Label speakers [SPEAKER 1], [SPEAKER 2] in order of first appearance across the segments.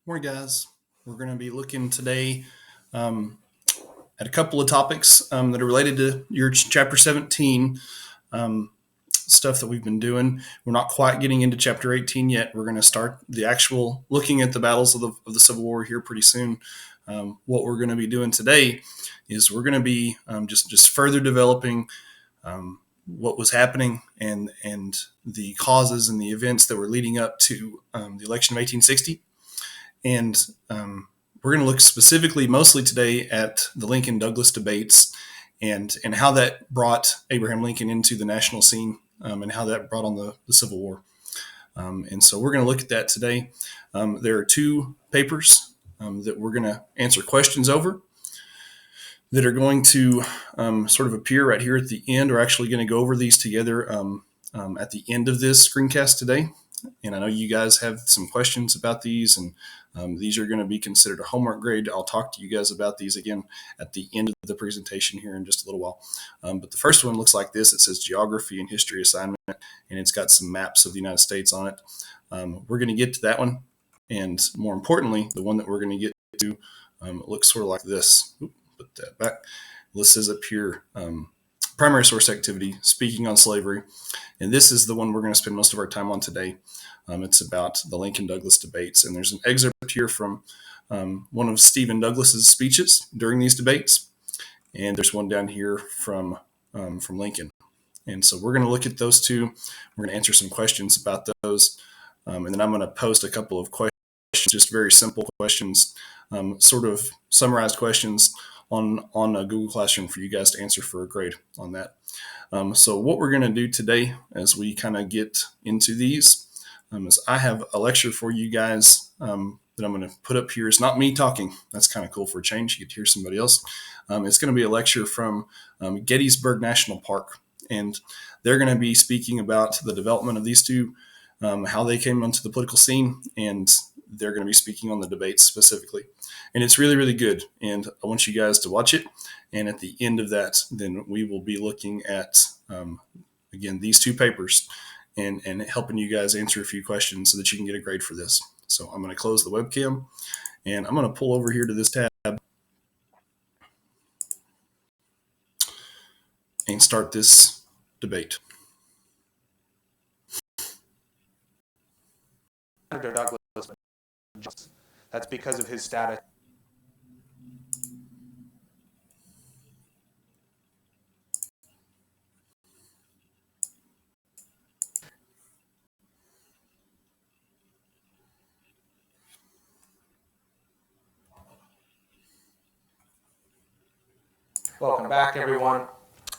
[SPEAKER 1] Morning, guys. We're going to be looking today um, at a couple of topics that are related to your chapter 17 stuff that we've been doing. We're not quite getting into chapter 18 yet. We're going to start the actual looking at the battles of the Civil War here pretty soon. What we're going to be doing today is we're going to be just further developing what was happening and the causes and the events that were leading up to the election of 1860. And we're going to look specifically, mostly today, at the Lincoln-Douglas debates and how that brought Abraham Lincoln into the national scene and how that brought on the Civil War. And so we're going to look at that today. There are two papers that we're going to answer questions over that are going to sort of appear right here at the end. We're actually going to go over these together at the end of this screencast today. And I know you guys have some questions about these, and these are going to be considered a homework grade. I'll talk to you guys about these again at the end of the presentation here in just a little while. But the first one looks like this. It says Geography and History Assignment, and it's got some maps of the United States on it. We're going to get to that one. And more importantly, the one that we're going to get to looks sort of like this. Put that back. This says up here, primary source activity, speaking on slavery. And this is the one we're going to spend most of our time on today. It's about the Lincoln-Douglas debates. And there's an excerpt here from one of Stephen Douglas's speeches during these debates. And there's one down here from Lincoln. And so we're going to look at those two. We're going to answer some questions about those. And then I'm going to post a couple of questions, just very simple questions, sort of summarized questions on a Google Classroom for you guys to answer for a grade on that. So what we're going to do today as we kind of get into these is I have a lecture for you guys that I'm going to put up here. It's not me talking. That's kind of cool for a change. You get to hear somebody else. It's going to be a lecture from Gettysburg National Park. And they're going to be speaking about the development of these two, how they came onto the political scene, and they're going to be speaking on the debates specifically. And it's really, really good. And I want you guys to watch it. And at the end of that, then we will be looking at, again, these two papers and helping you guys answer a few questions so that you can get a grade for this. So I'm going to close the webcam, and I'm going to pull over here to this tab and start this debate.
[SPEAKER 2] Senator Douglas, that's because of his status. Welcome back, everyone.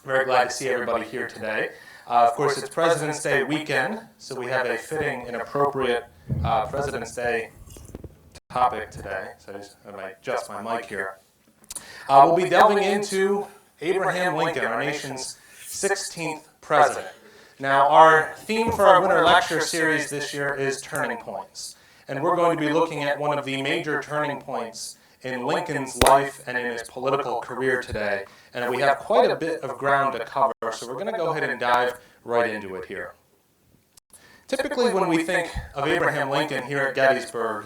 [SPEAKER 2] Very glad to see everybody here today. Of course, it's President's Day weekend, so we have a fitting and appropriate President's Day topic today. So I might adjust my mic here. We'll be delving into Abraham Lincoln, our nation's 16th president. Now, our theme for our winter lecture series this year is turning points. And we're going to be looking at one of the major turning points in Lincoln's life and in his political career today. And we have quite a bit of ground to cover, so we're going to go ahead and dive right into it here. Typically, when we think of Abraham Lincoln here at Gettysburg,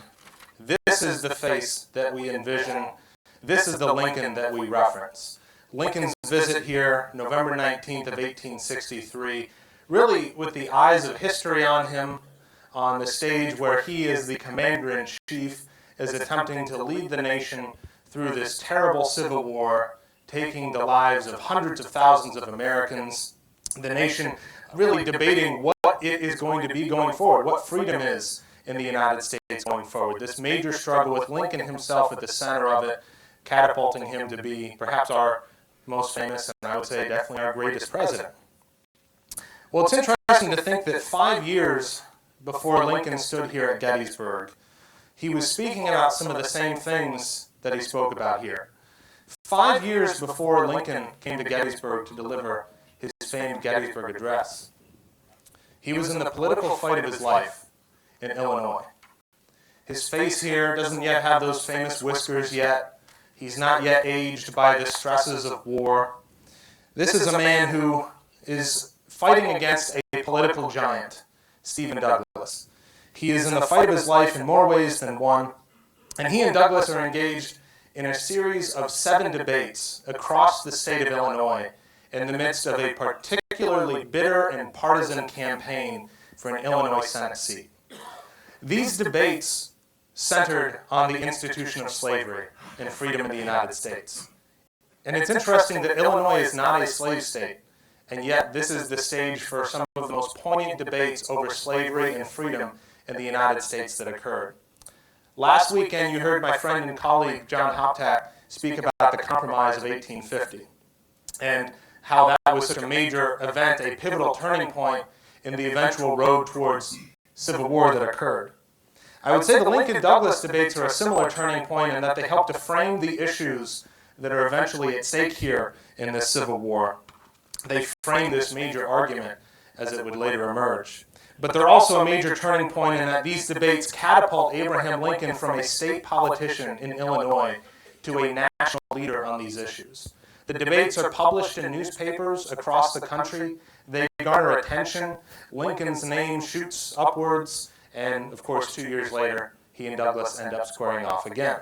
[SPEAKER 2] this is the face that we envision. This is the Lincoln that we reference. Lincoln's visit here, November 19th of 1863, really with the eyes of history on him, on the stage where he is the commander-in-chief, is attempting to lead the nation through this terrible civil war, taking the lives of hundreds of thousands of Americans, the nation really debating what it is going to be going forward, what freedom is in the United States going forward. This major struggle with Lincoln himself at the center of it, catapulting him to be perhaps our most famous, and I would say definitely our greatest president. Well, it's interesting to think that 5 years before Lincoln stood here at Gettysburg, he was speaking about some of the same things that he spoke about here. 5 years before Lincoln came to Gettysburg to deliver his famed Gettysburg Address, he was in the political fight of his life in Illinois. His face here doesn't yet have those famous whiskers yet. He's not yet aged by the stresses of war. This is a man who is fighting against a political giant, Stephen Douglas. He is in the fight of his life in more ways than one. And he and Douglas are engaged in a series of 7 debates across the state of Illinois in the midst of a particularly bitter and partisan campaign for an Illinois Senate seat. These debates centered on the institution of slavery and freedom in the United States. And it's interesting that Illinois is not a slave state, and yet this is the stage for some of the most poignant debates over slavery and freedom in the United States that occurred. Last weekend, you heard my friend and colleague, John Hoptak, speak about the Compromise of 1850 and how that was such a major event, a pivotal turning point in the eventual road towards civil war that occurred. I would say the Lincoln-Douglas debates are a similar turning point in that they help to frame the issues that are eventually at stake here in this Civil War. They frame this major argument as it would later emerge. But they're also a major turning point in that these debates catapult Abraham Lincoln from a state politician in Illinois to a national leader on these issues. The debates are published in newspapers across the country. They garner attention. Lincoln's name shoots upwards, and of course, 2 years later, he and Douglas end up squaring off again.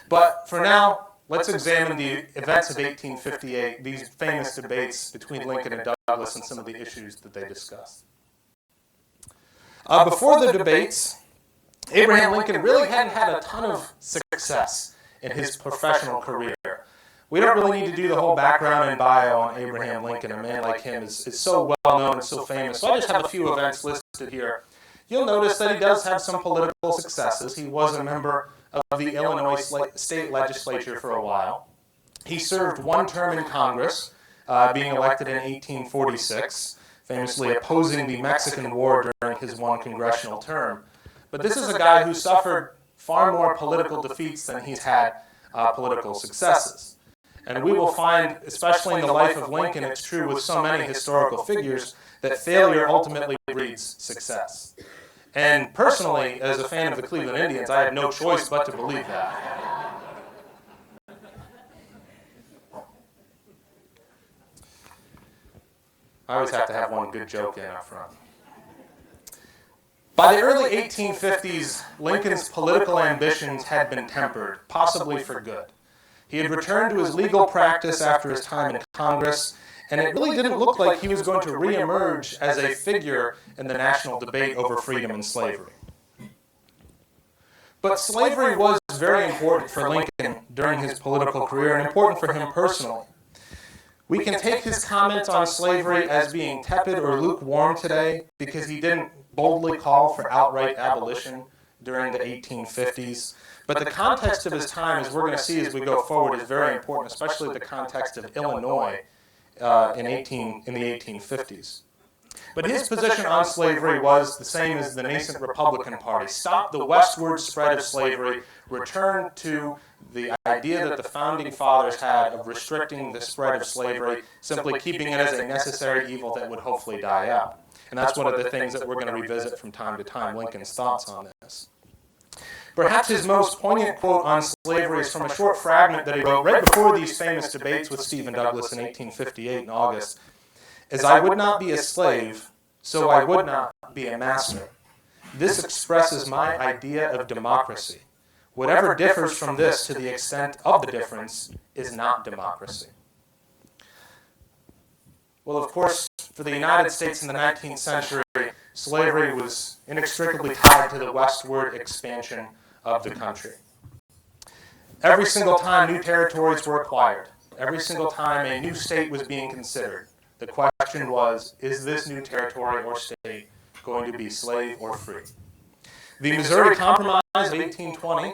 [SPEAKER 2] But for now, let's examine the events of 1858, these famous debates between Lincoln and Douglas and some of the issues that they discussed. Before the debates, Abraham Lincoln really hadn't had a ton of success in his professional career. We don't really need to do the whole background and bio on Abraham Lincoln. A man like him is so well known and so famous. So I just have a few events listed here. You'll notice that he does have some political successes. He was a member of the Illinois state legislature for a while. He served 1 term in Congress, being elected in 1846, famously opposing the Mexican War during his 1 congressional term. But this is a guy who suffered far more political defeats than he's had political successes. And we will find, especially in the life of Lincoln, it's true with so many historical figures, that failure ultimately breeds success. And personally, as a fan of the Cleveland Indians, I had no choice but to believe that. I always have to have one good joke in up front. By the early 1850s, Lincoln's political ambitions had been tempered, possibly for good. He had returned to his legal practice after his time in Congress, and it really didn't look like he was going to reemerge as a figure in the national debate over freedom and slavery. But slavery was very important for Lincoln during his political career and important for him personally. We can take his comments on slavery as being tepid or lukewarm today because he didn't boldly call for outright abolition during the 1850s. But the context of his time, as we're going to see as we go forward, is very important, especially the context of Illinois in the 1850s. But his position on slavery was the same as the nascent Republican Party. Stop the westward spread of slavery, return to the idea that the founding fathers had of restricting the spread of slavery, simply keeping it as a necessary evil that would hopefully die out. And that's one of the things that we're going to revisit from time to time, Lincoln's thoughts on this. Perhaps his most poignant quote on slavery is from a short fragment that he wrote right before these famous debates with Stephen Douglas in 1858 in August. As I would not be a slave, so I would not be a master. This expresses my idea of democracy. Whatever differs from this to the extent of the difference is not democracy. Well, of course, for the United States in the 19th century, slavery was inextricably tied to the westward expansion of the country. Every single time new territories were acquired, every single time a new state was being considered, the question was, is this new territory or state going to be slave or free? The Missouri Compromise of 1820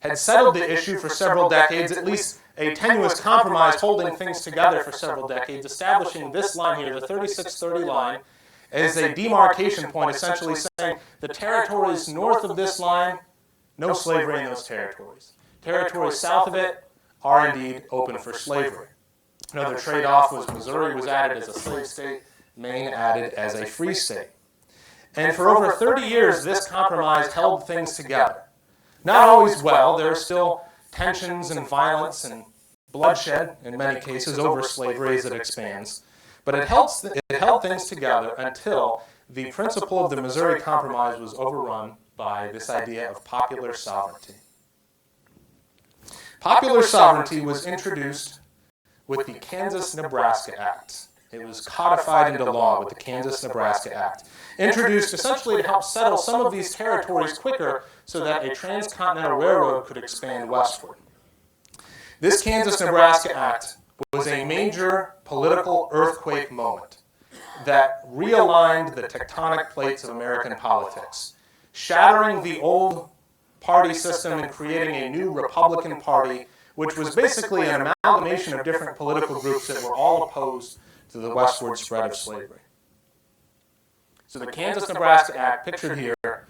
[SPEAKER 2] had settled the issue for several decades, at least a tenuous compromise holding things together for several decades, establishing this line here, the 3630 line, as a demarcation point, essentially saying the territories north of this line, no slavery in those territories. Territories south of it are indeed open for slavery. Another trade-off was Missouri was added as a slave state, Maine added as a free state. And for over 30 years, this compromise held things together. Not always well. There are still tensions and violence and bloodshed, in many cases, over slavery as it expands. But it held things together until the principle of the Missouri Compromise was overrun by this idea of popular sovereignty. Popular sovereignty was introduced with the Kansas-Nebraska Act. It was codified into law with the Kansas-Nebraska Act, introduced essentially to help settle some of these territories quicker so that a transcontinental railroad could expand westward. This Kansas-Nebraska Act was a major political earthquake moment that realigned the tectonic plates of American politics, shattering the old party system and creating a new Republican Party, which was basically an amalgamation of different political groups that were all opposed to the westward spread of slavery. So the Kansas-Nebraska Act, pictured here,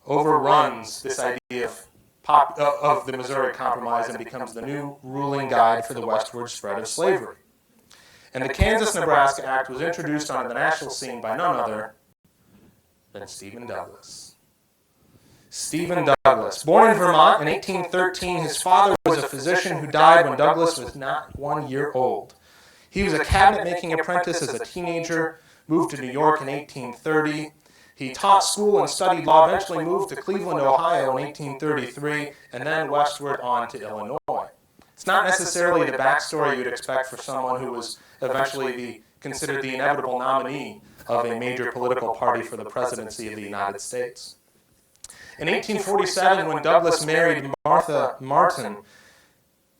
[SPEAKER 2] overruns this idea of the Missouri Compromise and becomes the new ruling guide for the westward spread of slavery. And the Kansas-Nebraska Act was introduced onto the national scene by none other than Stephen Douglas. Stephen Douglas. Born in Vermont in 1813, his father was a physician who died when Douglas was not 1 year old. He was a cabinet-making apprentice as a teenager, moved to New York in 1830. He taught school and studied law, eventually moved to Cleveland, Ohio in 1833, and then westward on to Illinois. It's not necessarily the backstory you'd expect for someone who was eventually considered the inevitable nominee of a major political party for the presidency of the United States. In 1847, when Douglas married Martha Martin,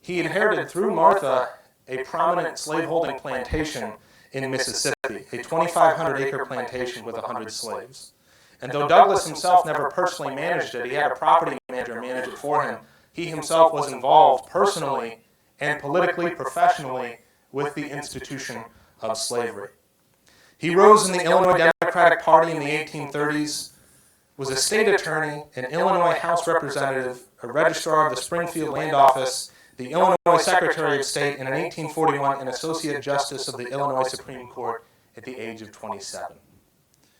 [SPEAKER 2] he inherited through Martha a prominent slaveholding plantation in Mississippi, a 2,500-acre plantation with 100 slaves. And though Douglas himself never personally managed it, he had a property manager manage it for him. He himself was involved personally and politically, professionally, with the institution of slavery. He rose in the Illinois Democratic Party in the 1830s, was a state attorney, an Illinois House representative, a registrar of the Springfield Land Office, the Illinois Secretary of State, and in 1841, an Associate Justice of the Illinois Supreme Court at the age of 27.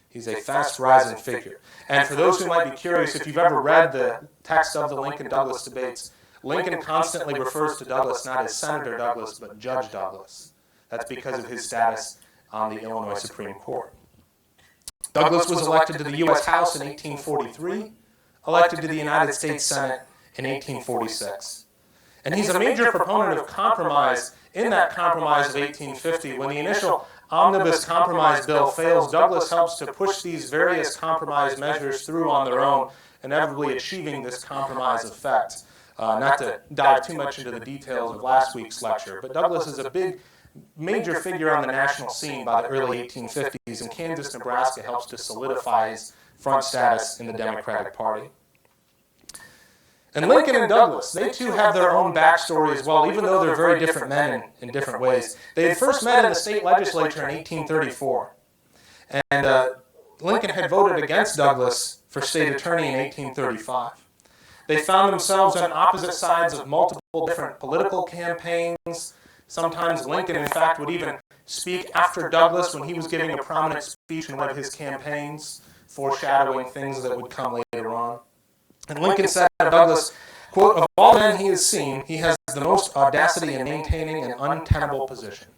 [SPEAKER 2] He's a fast-rising figure. And for those who might be curious, if you've ever read the text of the Lincoln-Douglas debates, Lincoln constantly refers to Douglas not as Senator Douglas, but Judge Douglas. That's because of his status on the Illinois Supreme Court. Douglas was elected to the U.S. House in 1843, elected to the United States Senate in 1846. And he's a major proponent of compromise. In that compromise of 1850, when the initial omnibus compromise bill fails, Douglas helps to push these various compromise measures through on their own, inevitably achieving this compromise effect. Not to dive too much into the details of last week's lecture, but Douglas is a major figure on the national scene by the early 1850s, and Kansas, Nebraska helps to solidify his front status in the Democratic Party. And Lincoln and Douglas, they too have their own backstory as well, even though they're very different men in different ways. They had first met in the state legislature in 1834, and Lincoln had voted against Douglas for state attorney in 1835. They found themselves on opposite sides of multiple different political campaigns. Sometimes Lincoln, in fact, would even speak after Douglas when he was giving a prominent speech in one of his campaigns, foreshadowing things that would come later on. And Lincoln said of Douglas, quote, "Of all men he has seen, he has the most audacity in maintaining an untenable position."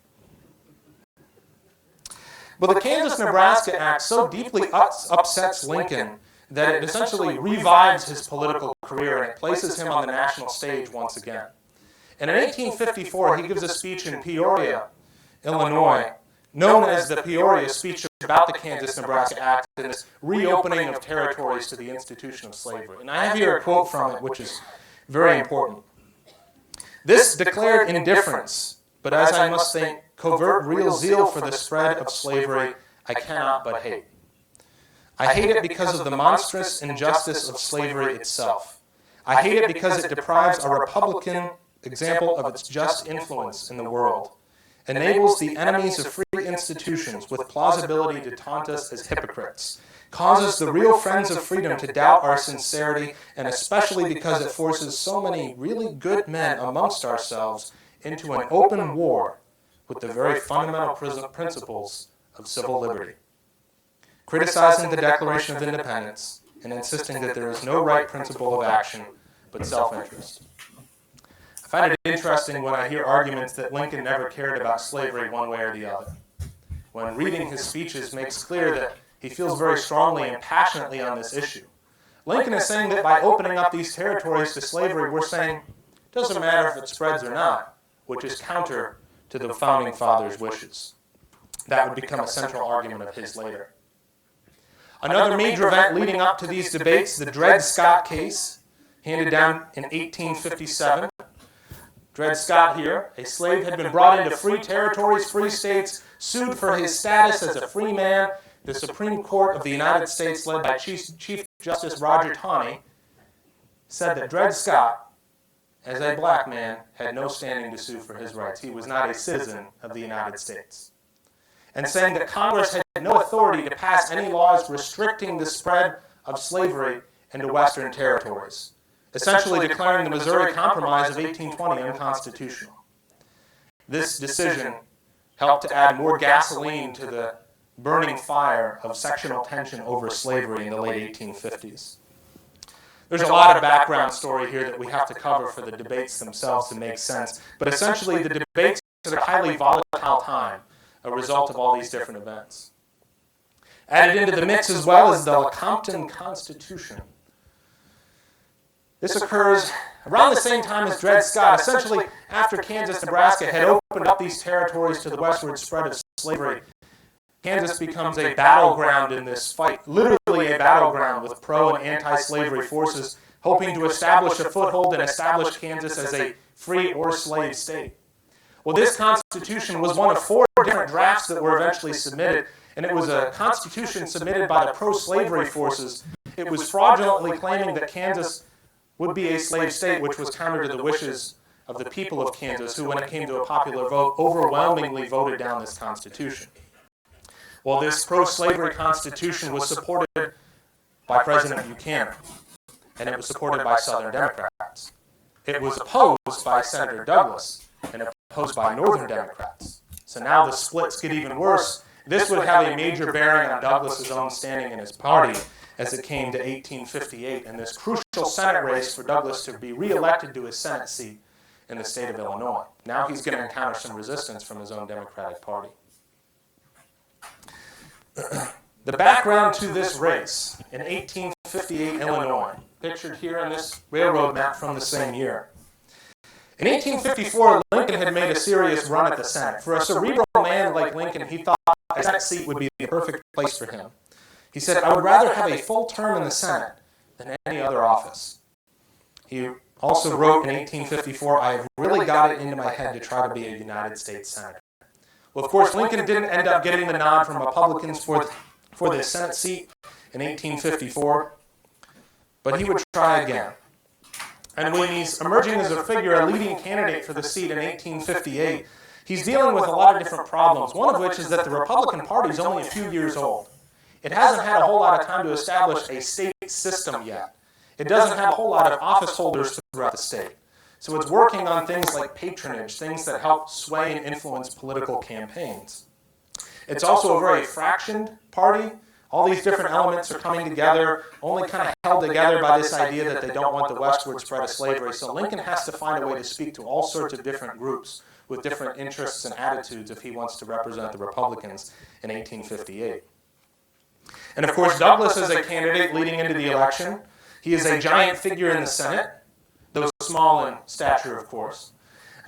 [SPEAKER 2] But the Kansas-Nebraska Act so deeply upsets Lincoln that it essentially revives his political career and it places him on the national stage once again. And in 1854, he gives a speech in Peoria, Illinois, known as the Peoria Speech about the Kansas-Nebraska Act and this reopening of territories to the institution of slavery. And I have here a quote from it, which is very important. "This declared indifference, but as I must think, covert real zeal for the spread of slavery, I cannot but hate. I hate it because of the monstrous injustice of slavery itself. I hate it because it deprives a republican example of its just influence in the world, enables the enemies of free institutions with plausibility to taunt us as hypocrites, causes the real friends of freedom to doubt our sincerity, and especially because it forces so many really good men amongst ourselves into an open war with the very fundamental principles of civil liberty, criticizing the Declaration of Independence and insisting that there is no right principle of action but self-interest." I find it interesting when I hear arguments that Lincoln never cared about slavery one way or the other. When reading his speeches makes clear that he feels very strongly and passionately on this issue. Lincoln is saying that by opening up these territories to slavery, we're saying it doesn't matter if it spreads or not, which is counter to the Founding Fathers' wishes. That would become a central argument of his later. Another major event leading up to these debates, the Dred Scott case, handed down in 1857. Dred Scott here, a slave, had been brought into free territories, free states, sued for his status as a free man. The Supreme Court of the United States, led by Chief Justice Roger Taney, said that Dred Scott, as a black man, had no standing to sue for his rights. He was not a citizen of the United States. And saying that Congress had no authority to pass any laws restricting the spread of slavery into Western territories, essentially declaring the Missouri Compromise of 1820 unconstitutional. This decision helped to add more gasoline to the burning fire of sectional tension over slavery in the late 1850s. There's a lot of background story here that we have to cover for the debates themselves to make sense, but essentially the debates are a highly volatile time, a result of all these different events. Added into the mix as well is the Lecompton Constitution. This occurs around the same time as Dred Scott, essentially after Kansas, Nebraska had opened up these territories to the westward spread of slavery. Kansas becomes a battleground in this fight, literally a battleground with pro- and anti-slavery forces hoping to establish a foothold and establish Kansas as a free or slave state. Well, this Constitution was one of 4 different drafts that were eventually submitted, and it was a Constitution submitted by the pro-slavery forces. It was fraudulently claiming that Kansas would be a slave state, which was counter to the wishes of the people of Kansas, who, when it came to a popular vote, overwhelmingly voted down this Constitution. Well, this pro-slavery Constitution was supported by President Buchanan, and it was supported by Southern Democrats. It was opposed by Senator Douglas, and opposed by Northern Democrats. So now the splits get even worse. This would have a major bearing on Douglas's own standing in his party as it came to 1858 and this crucial Senate race for Douglas to be reelected to his Senate seat in the state of Illinois. Now he's going to encounter some resistance from his own Democratic Party. The background to this race in 1858 Illinois, pictured here on this railroad map from the same year. In 1854, Lincoln had made a serious run at the Senate. For a cerebral man like Lincoln, he thought a Senate seat would be the perfect place for him. He said, "I would rather have a full term in the Senate than any other office." He also wrote in 1854, "I have really got it into my head to try to be a United States Senator." Well, of course, Lincoln didn't end up getting the nod from Republicans for the Senate seat in 1854, but he would try again. And when he's emerging as a figure, a leading candidate for the seat in 1858, he's dealing with a lot of different problems, one of which is that the Republican Party is only a few years old. It hasn't had a whole lot of time to establish a state system yet. It doesn't have a whole lot of office holders throughout the state. So it's working on things like patronage, things that help sway and influence political campaigns. It's also a very fractioned party. All these different elements are coming together, only kind of held together by this idea that they don't want the westward spread of slavery. So Lincoln has to find a way to speak to all sorts of different groups with different interests and attitudes if he wants to represent the Republicans in 1858. And of course, Douglas is a candidate leading into the election. He is a giant figure in the Senate, though small in stature, of course.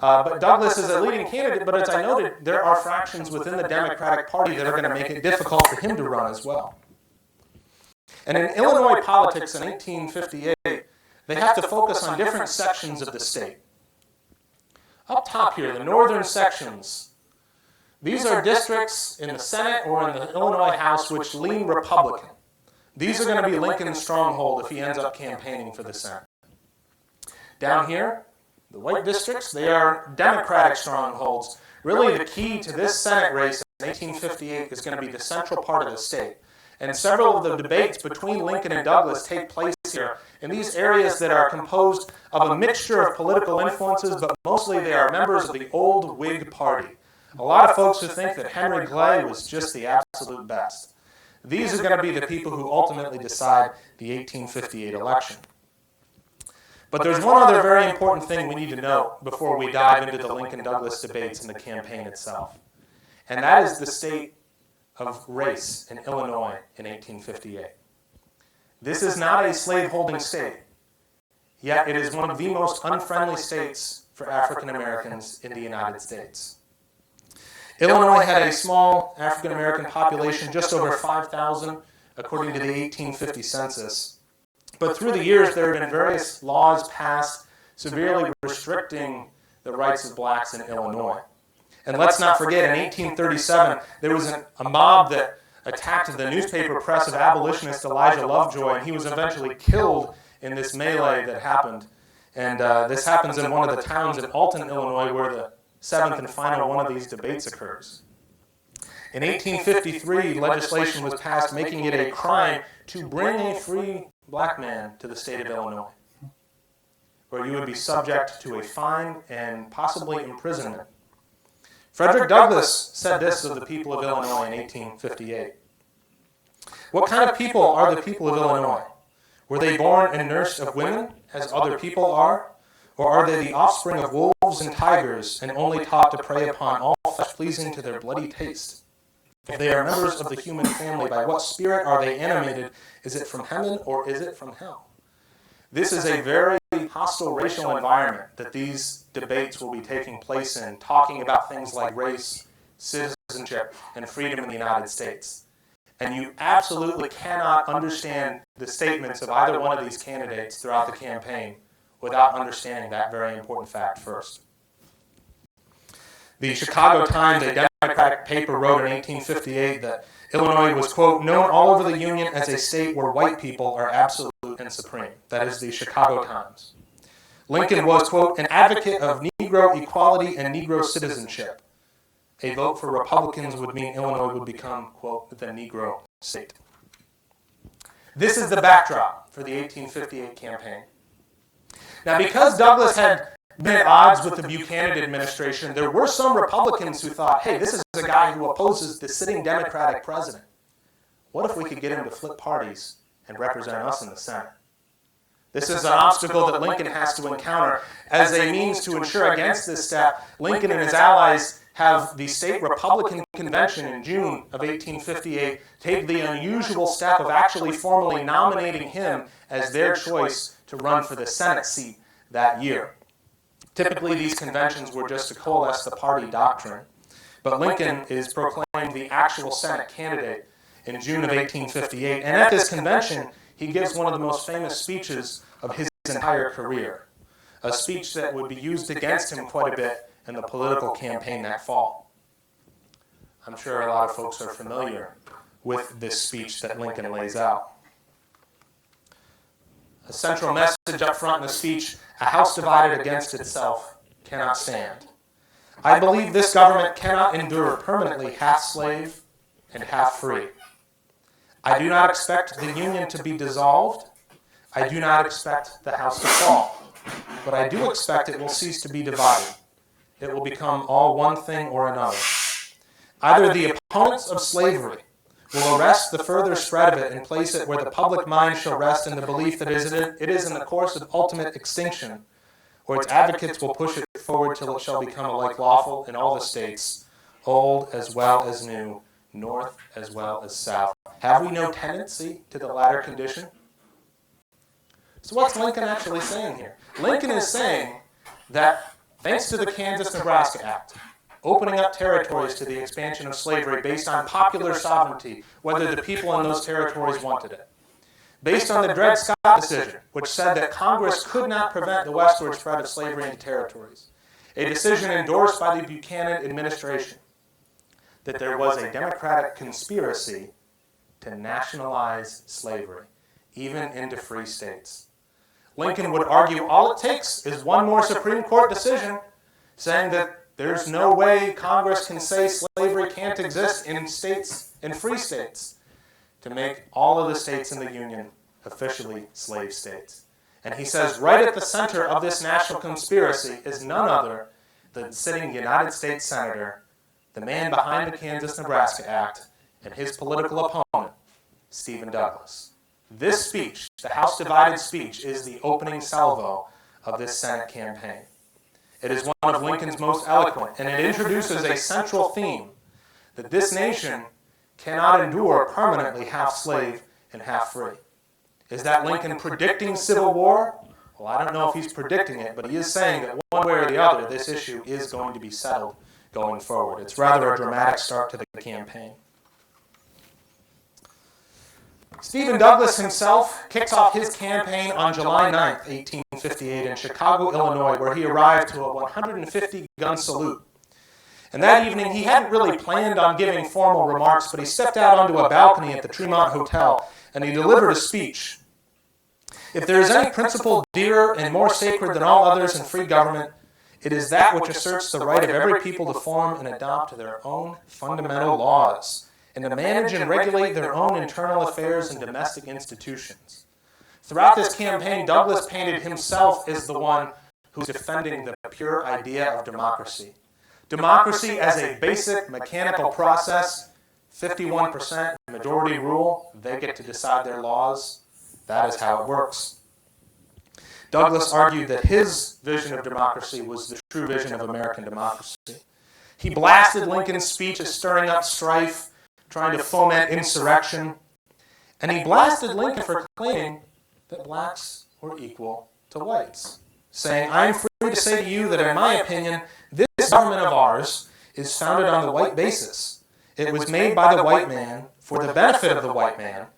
[SPEAKER 2] But Douglas is a leading candidate, but as I noted, there are fractions within the Democratic Party that are going to make it difficult for him to run as well. And in Illinois politics in 1858, they have to focus on different sections of the state. Up top here, the northern sections, these are districts in the Senate or in the Illinois House which lean Republican. These are going to be Lincoln's stronghold if he ends up campaigning for the Senate. Down here, the white districts, they are Democratic strongholds. Really, the key to this Senate race in 1858 is going to be the central part of the state. And several of the debates between Lincoln and Douglas take place here in these areas that are composed of a mixture of political influences, but mostly they are members of the old Whig Party. A lot of folks who think that Henry Clay was just the absolute best. These are going to be the people who ultimately decide the 1858 election. But there's one other very important thing we need to know before we dive into the Lincoln-Douglas debates and the campaign itself. And that is the state of race in Illinois in 1858. This is not a slaveholding state, yet it is one of the most unfriendly states for African Americans in the United States. Illinois had a small African American population, just over 5,000, according to the 1850 census. But through the years, there have been various laws passed severely restricting the rights of blacks in Illinois. And let's not forget, in 1837, there was a mob that attacked the newspaper press of abolitionist Elijah Lovejoy, and he was eventually killed in this melee that happened. And this happens in one of the towns in Alton, Illinois, where the seventh and final one of these debates occurs. In 1853, legislation was passed making it a crime to bring a free black man to the state of Illinois, where you would be subject to a fine and possibly imprisonment. Frederick Douglass said this of the people of Illinois in 1858. What kind of people are the people of Illinois? Were they born and nursed of women, as other people are? Or are they the offspring of wolves and tigers, and only taught to prey upon all flesh pleasing to their bloody taste? If they are members of the human family, by what spirit are they animated? Is it from heaven or is it from hell? This is a very hostile racial environment that these debates will be taking place in, talking about things like race, citizenship, and freedom in the United States. And you absolutely cannot understand the statements of either one of these candidates throughout the campaign without understanding that very important fact first. The Chicago Times, a Democratic paper, wrote in 1858 that Illinois was, quote, known all over the Union as a state where white people are absolute and supreme. That is the Chicago Times. Lincoln was, quote, an advocate of Negro equality and Negro citizenship. A vote for Republicans would mean Illinois would become, quote, the Negro state. This is the backdrop for the 1858 campaign. Now, because Douglass had been at odds with the Buchanan administration, there were some Republicans who thought, hey, this is a guy who opposes the sitting Democratic president. What if we could get him to flip parties and represent us in the Senate? This is an obstacle that Lincoln has to encounter. As a means to ensure against this step, Lincoln and his allies have the state Republican convention in June of 1858 take the unusual step of actually formally nominating him as their choice to run for the Senate seat that year. Typically, these conventions were just to coalesce the party doctrine, but Lincoln is proclaimed the actual Senate candidate in June of 1858, and at this convention, he gives one of the most famous speeches of his entire career, a speech that would be used against him quite a bit in the political campaign that fall. I'm sure a lot of folks are familiar with this speech that Lincoln lays out. A central message up front in the speech: a house divided against itself cannot stand. I believe this government cannot endure permanently half slave and half free. I do not expect the Union to be dissolved. I do not expect the house to fall. But I do expect it will cease to be divided. It will become all one thing or another. Either the opponents of slavery will arrest the further spread of it and place it where the public mind shall rest in the belief that it is in the course of ultimate extinction, or its advocates will push it forward till it shall become alike lawful in all the states, old as well as new, north as well as south. Have we no tendency to the latter condition? So what's Lincoln actually saying here? Lincoln is saying that thanks to the Kansas-Nebraska Act, opening up territories to the expansion of slavery based on popular sovereignty, whether the people in those territories wanted it. Based on the Dred Scott decision, which said that Congress could not prevent the westward spread of slavery into territories, a decision endorsed by the Buchanan administration, that there was a Democratic conspiracy to nationalize slavery, even into free states. Lincoln would argue all it takes is one more Supreme Court decision saying that there's no way Congress can say slavery can't exist in states, in free states, to make all of the states in the Union officially slave states. And he says right at the center of this national conspiracy is none other than sitting United States Senator, the man behind the Kansas-Nebraska Act, and his political opponent, Stephen Douglas. This speech, the House Divided speech, is the opening salvo of this Senate campaign. It is one of Lincoln's most eloquent, and it introduces a central theme that this nation cannot endure permanently half slave and half free. Is that Lincoln predicting civil war? Well, I don't know if he's predicting it, but he is saying that one way or the other, this issue is going to be settled going forward. It's rather a dramatic start to the campaign. Stephen Douglas himself kicks off his campaign on July 9th, 1858 in Chicago, Illinois, where he arrived to a 150-gun salute. And that evening, he hadn't really planned on giving formal remarks, but he stepped out onto a balcony at the Tremont Hotel, and he delivered a speech. If there is any principle dearer and more sacred than all others in free government, it is that which asserts the right of every people to form and adopt their own fundamental laws, and to manage and regulate their own internal affairs and domestic institutions. Throughout this campaign, Douglas painted himself as the one who's defending the pure idea of democracy. Democracy as a basic mechanical process, 51% majority rule, they get to decide their laws. That is how it works. Douglas argued that his vision of democracy was the true vision of American democracy. He blasted Lincoln's speech as stirring up strife, trying to foment insurrection, and he blasted Lincoln for claiming that blacks were equal to whites, saying, "I am free to say to you that in my opinion, this government of ours is founded on the white basis. It was made by the white man for the benefit of the white man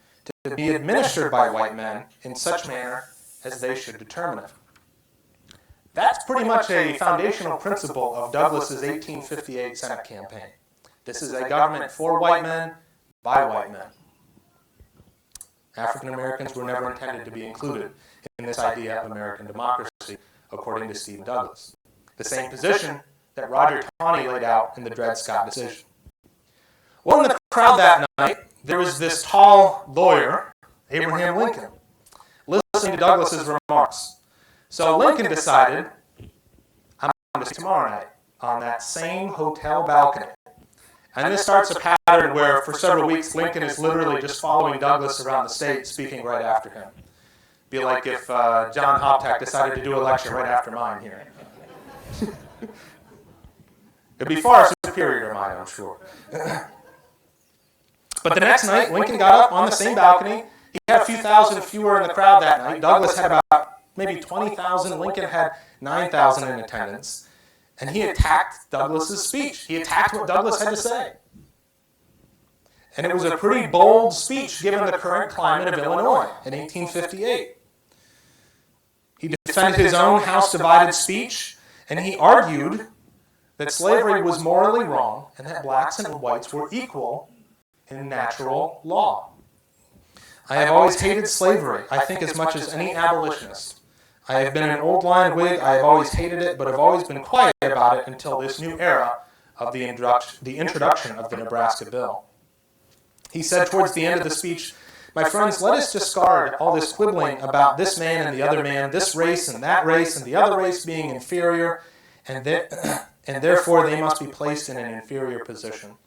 [SPEAKER 2] to be administered by white men in such manner as they should determine it." That's pretty much a foundational principle of Douglas's 1858 Senate campaign. This is a government for white men, by white men. African Americans were never intended to be included in this idea of American democracy, according to Stephen Douglas. The same position that Roger Taney laid out in the Dred Scott decision. Well, in the crowd that night, there was this tall lawyer, Abraham Lincoln, listening to Douglas's remarks. So Lincoln decided, I'm going to tomorrow night on that same hotel balcony. And this starts a pattern where for several weeks Lincoln is literally just following Douglas around the state, speaking right after him. Be like if John Hoptack decided to do a lecture right after mine here. It'd be far superior to mine, I'm sure. But the next night, Lincoln got up on the same balcony. He had a few thousand fewer in the crowd that night. Douglas had about maybe 20,000. Lincoln had 9,000 in attendance. And he attacked Douglas's speech. He attacked what Douglas had to say. And it was a pretty bold speech given the current climate of Illinois in 1858. He defended his own House-divided speech, and he argued that slavery was morally wrong and that blacks and whites were equal in natural law. I have always hated slavery, I think as much as any abolitionist. I have been an old line Whig, I have always hated it, but have always been quiet about it until this new era of the introduction of the Nebraska Bill. He said towards the end of the speech, "My friends, let us discard all this quibbling about this man and the other man, this race and that race, and the other race being inferior, and therefore they must be placed in an inferior position,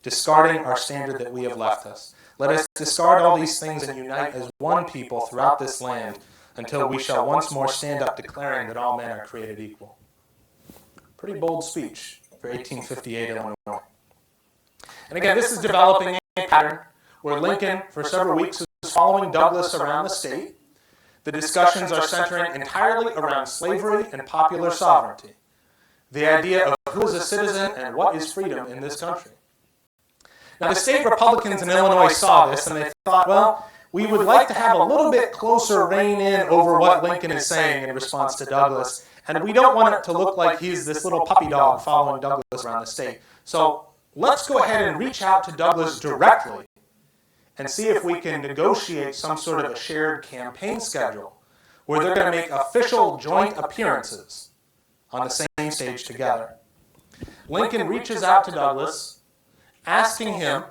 [SPEAKER 2] discarding our standard that we have left us. Let us discard all these things and unite as one people throughout this land until we shall once more stand up declaring that all men are created equal." Pretty bold speech for 1858 Illinois. And again, this is developing a pattern where Lincoln, for several weeks, is following Douglas around the state. The discussions are centering entirely around slavery and popular sovereignty, the idea of who is a citizen and what is freedom in this country. Now, the state Republicans in Illinois saw this, and they thought, well, we would like to have a little bit closer rein in over what Lincoln is saying in response to Douglas, and we don't want it to look like he's this little puppy dog following Douglas around the state. So let's go ahead and reach out to Douglas directly and see if we can negotiate some sort of a shared campaign schedule where they're going to make official joint appearances on the same stage together. Lincoln reaches out to Douglas, asking him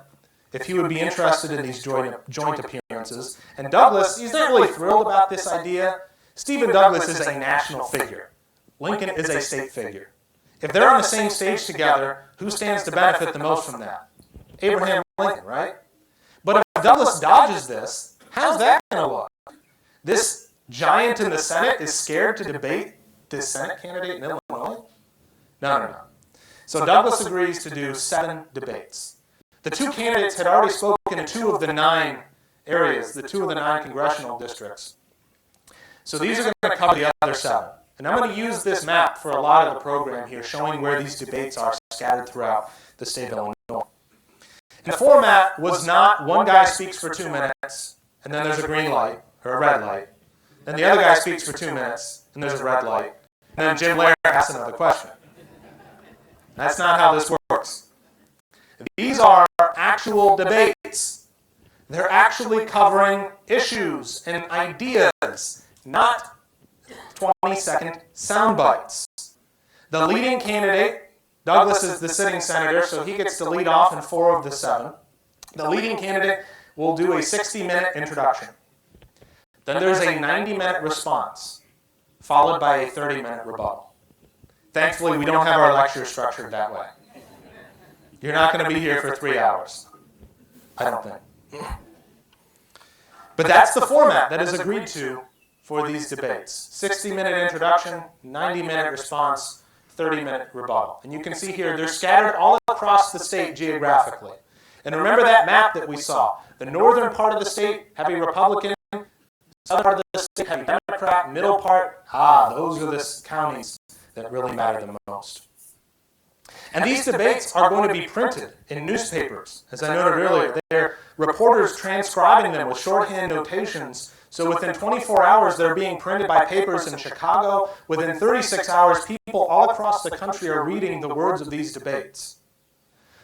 [SPEAKER 2] if he would be interested in these joint appearances. And Douglas, he's not really thrilled about this idea. Stephen Douglas is a national figure. Lincoln is a state figure. If they're on the same stage together, who stands to benefit the most from that? Abraham Lincoln, right? But if Douglas dodges this, how's that going to look? This giant in the Senate is scared to debate this Senate candidate in Illinois? No. So Douglas agrees to do 7 debates. The 2 candidates had already spoken in 2 of the 9 areas, the 2 of the 9 congressional districts. So these are going to cover the other 7. And I'm going to use this map for a lot of the program here, showing where these debates are scattered throughout the state of Illinois. And the format was not one guy speaks for 2 minutes, and then there's a green light, or a red light. Then the other guy speaks for 2 minutes, and there's a red light. And then Jim Lair asks another question. That's not how this works. These are actual debates. They're actually covering issues and ideas, not 20-second sound bites. The leading candidate, Douglas is the sitting senator, so he gets to lead off in 4 of the 7. The leading candidate will do a 60-minute introduction. Then there's a 90-minute response, followed by a 30-minute rebuttal. Thankfully, we don't have our lecture structured that way. You're not going to be here for 3 hours. I don't think. But that's the format that is agreed to for these debates. 60-minute introduction, 90-minute response, 30-minute rebuttal. And you can see here, they're scattered all across the state geographically. And remember that map that we saw. The northern part of the state have a Republican, southern part of the state have a Democrat, middle part, those are the counties that really matter the most. And these debates are going to be printed in newspapers. As I noted earlier, they're reporters transcribing them with shorthand notations. So within 24 hours, they're being printed by papers in Chicago. Within 36 hours, people all across the country are reading the words of these debates.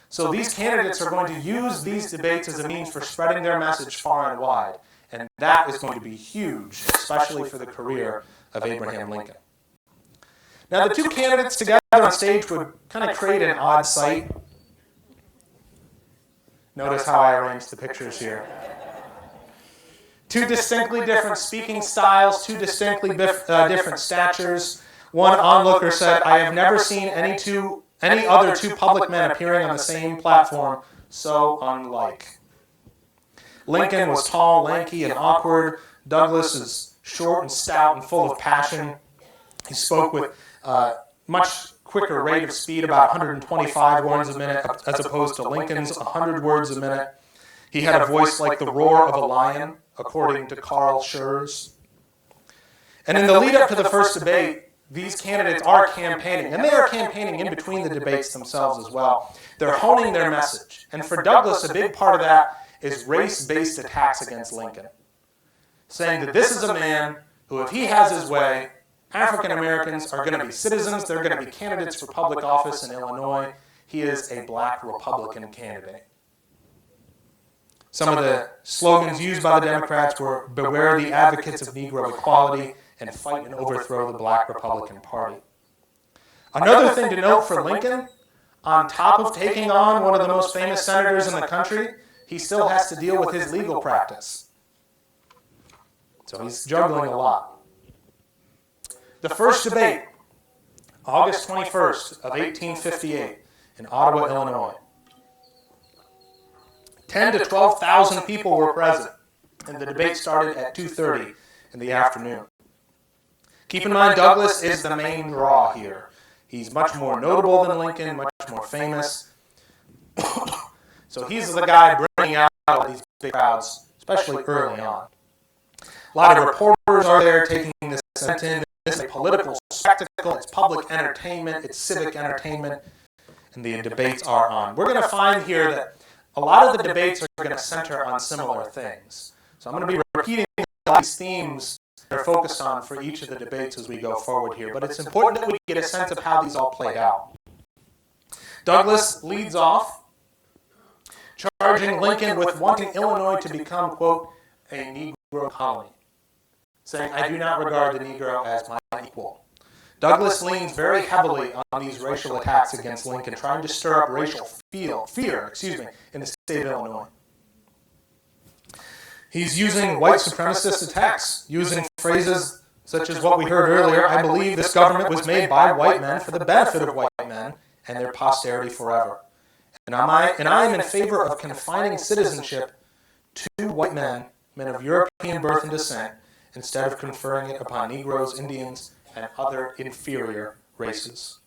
[SPEAKER 2] So these candidates are going to use these debates as a means for spreading their message far and wide. And that is going to be huge, especially for the career of Abraham Lincoln. Now, the 2 candidates together on stage would kind of create an odd sight. Notice how I arranged the pictures here. 2 distinctly different speaking styles, 2 distinctly different statures. One onlooker said, "I have never seen any other 2 public men appearing on the same platform so unlike." Lincoln was tall, lanky, and awkward. Douglas is short and stout and full of passion. He spoke with much quicker rate of speed, about 125 words a minute, as opposed to Lincoln's 100 words a minute. He had a voice like the roar of a lion, according to Carl Schurz. And in the lead up to the first debate, these candidates are campaigning, and they are campaigning in between the debates themselves as well. They're honing their message. And for Douglas, a big part of that is race-based attacks against Lincoln, saying that this is a man who, if he has his way, African Americans are going to be citizens, they're going to be candidates for public office in Illinois. He is a black Republican candidate. Some of the slogans used by the Democrats were, "Beware the advocates of Negro equality," and "Fight and overthrow the Black Republican Party." Another thing to note for Lincoln, on top of taking on one of the most famous senators in the country, he still has to deal with his legal practice. So he's juggling a lot. The first debate, August 21st of 1858 in Ottawa, Illinois. 10 to 12,000 people were present, and the debate started at 2:30 in the afternoon. Keep in mind, Douglas is the main draw here. He's much more notable than Lincoln, much more famous. So he's the guy bringing out all these big crowds, especially early on. A lot of reporters are there taking this event in. It's a political spectacle, it's public entertainment, it's civic entertainment, and the debates are on. We're going to find here that a lot of the debates are going to center on similar things. So I'm going to be repeating a lot of these themes that are focused on for each of the debates as we go forward here, but it's important that we get a sense of how these all played out. Douglas leads off, charging Lincoln with wanting Illinois to become, quote, a Negro colony, saying, "I do not regard the Negro as my equal." Douglas leans very heavily on these racial attacks against Lincoln, trying to stir up racial fear in the state of Illinois. He's using white supremacist attacks, using phrases such as what we heard earlier, "I believe this government was made by white men for the benefit of white men and their posterity forever. And I am in favor of confining citizenship to white men of European birth and descent, instead of conferring it upon Negroes, Indians, and other inferior races."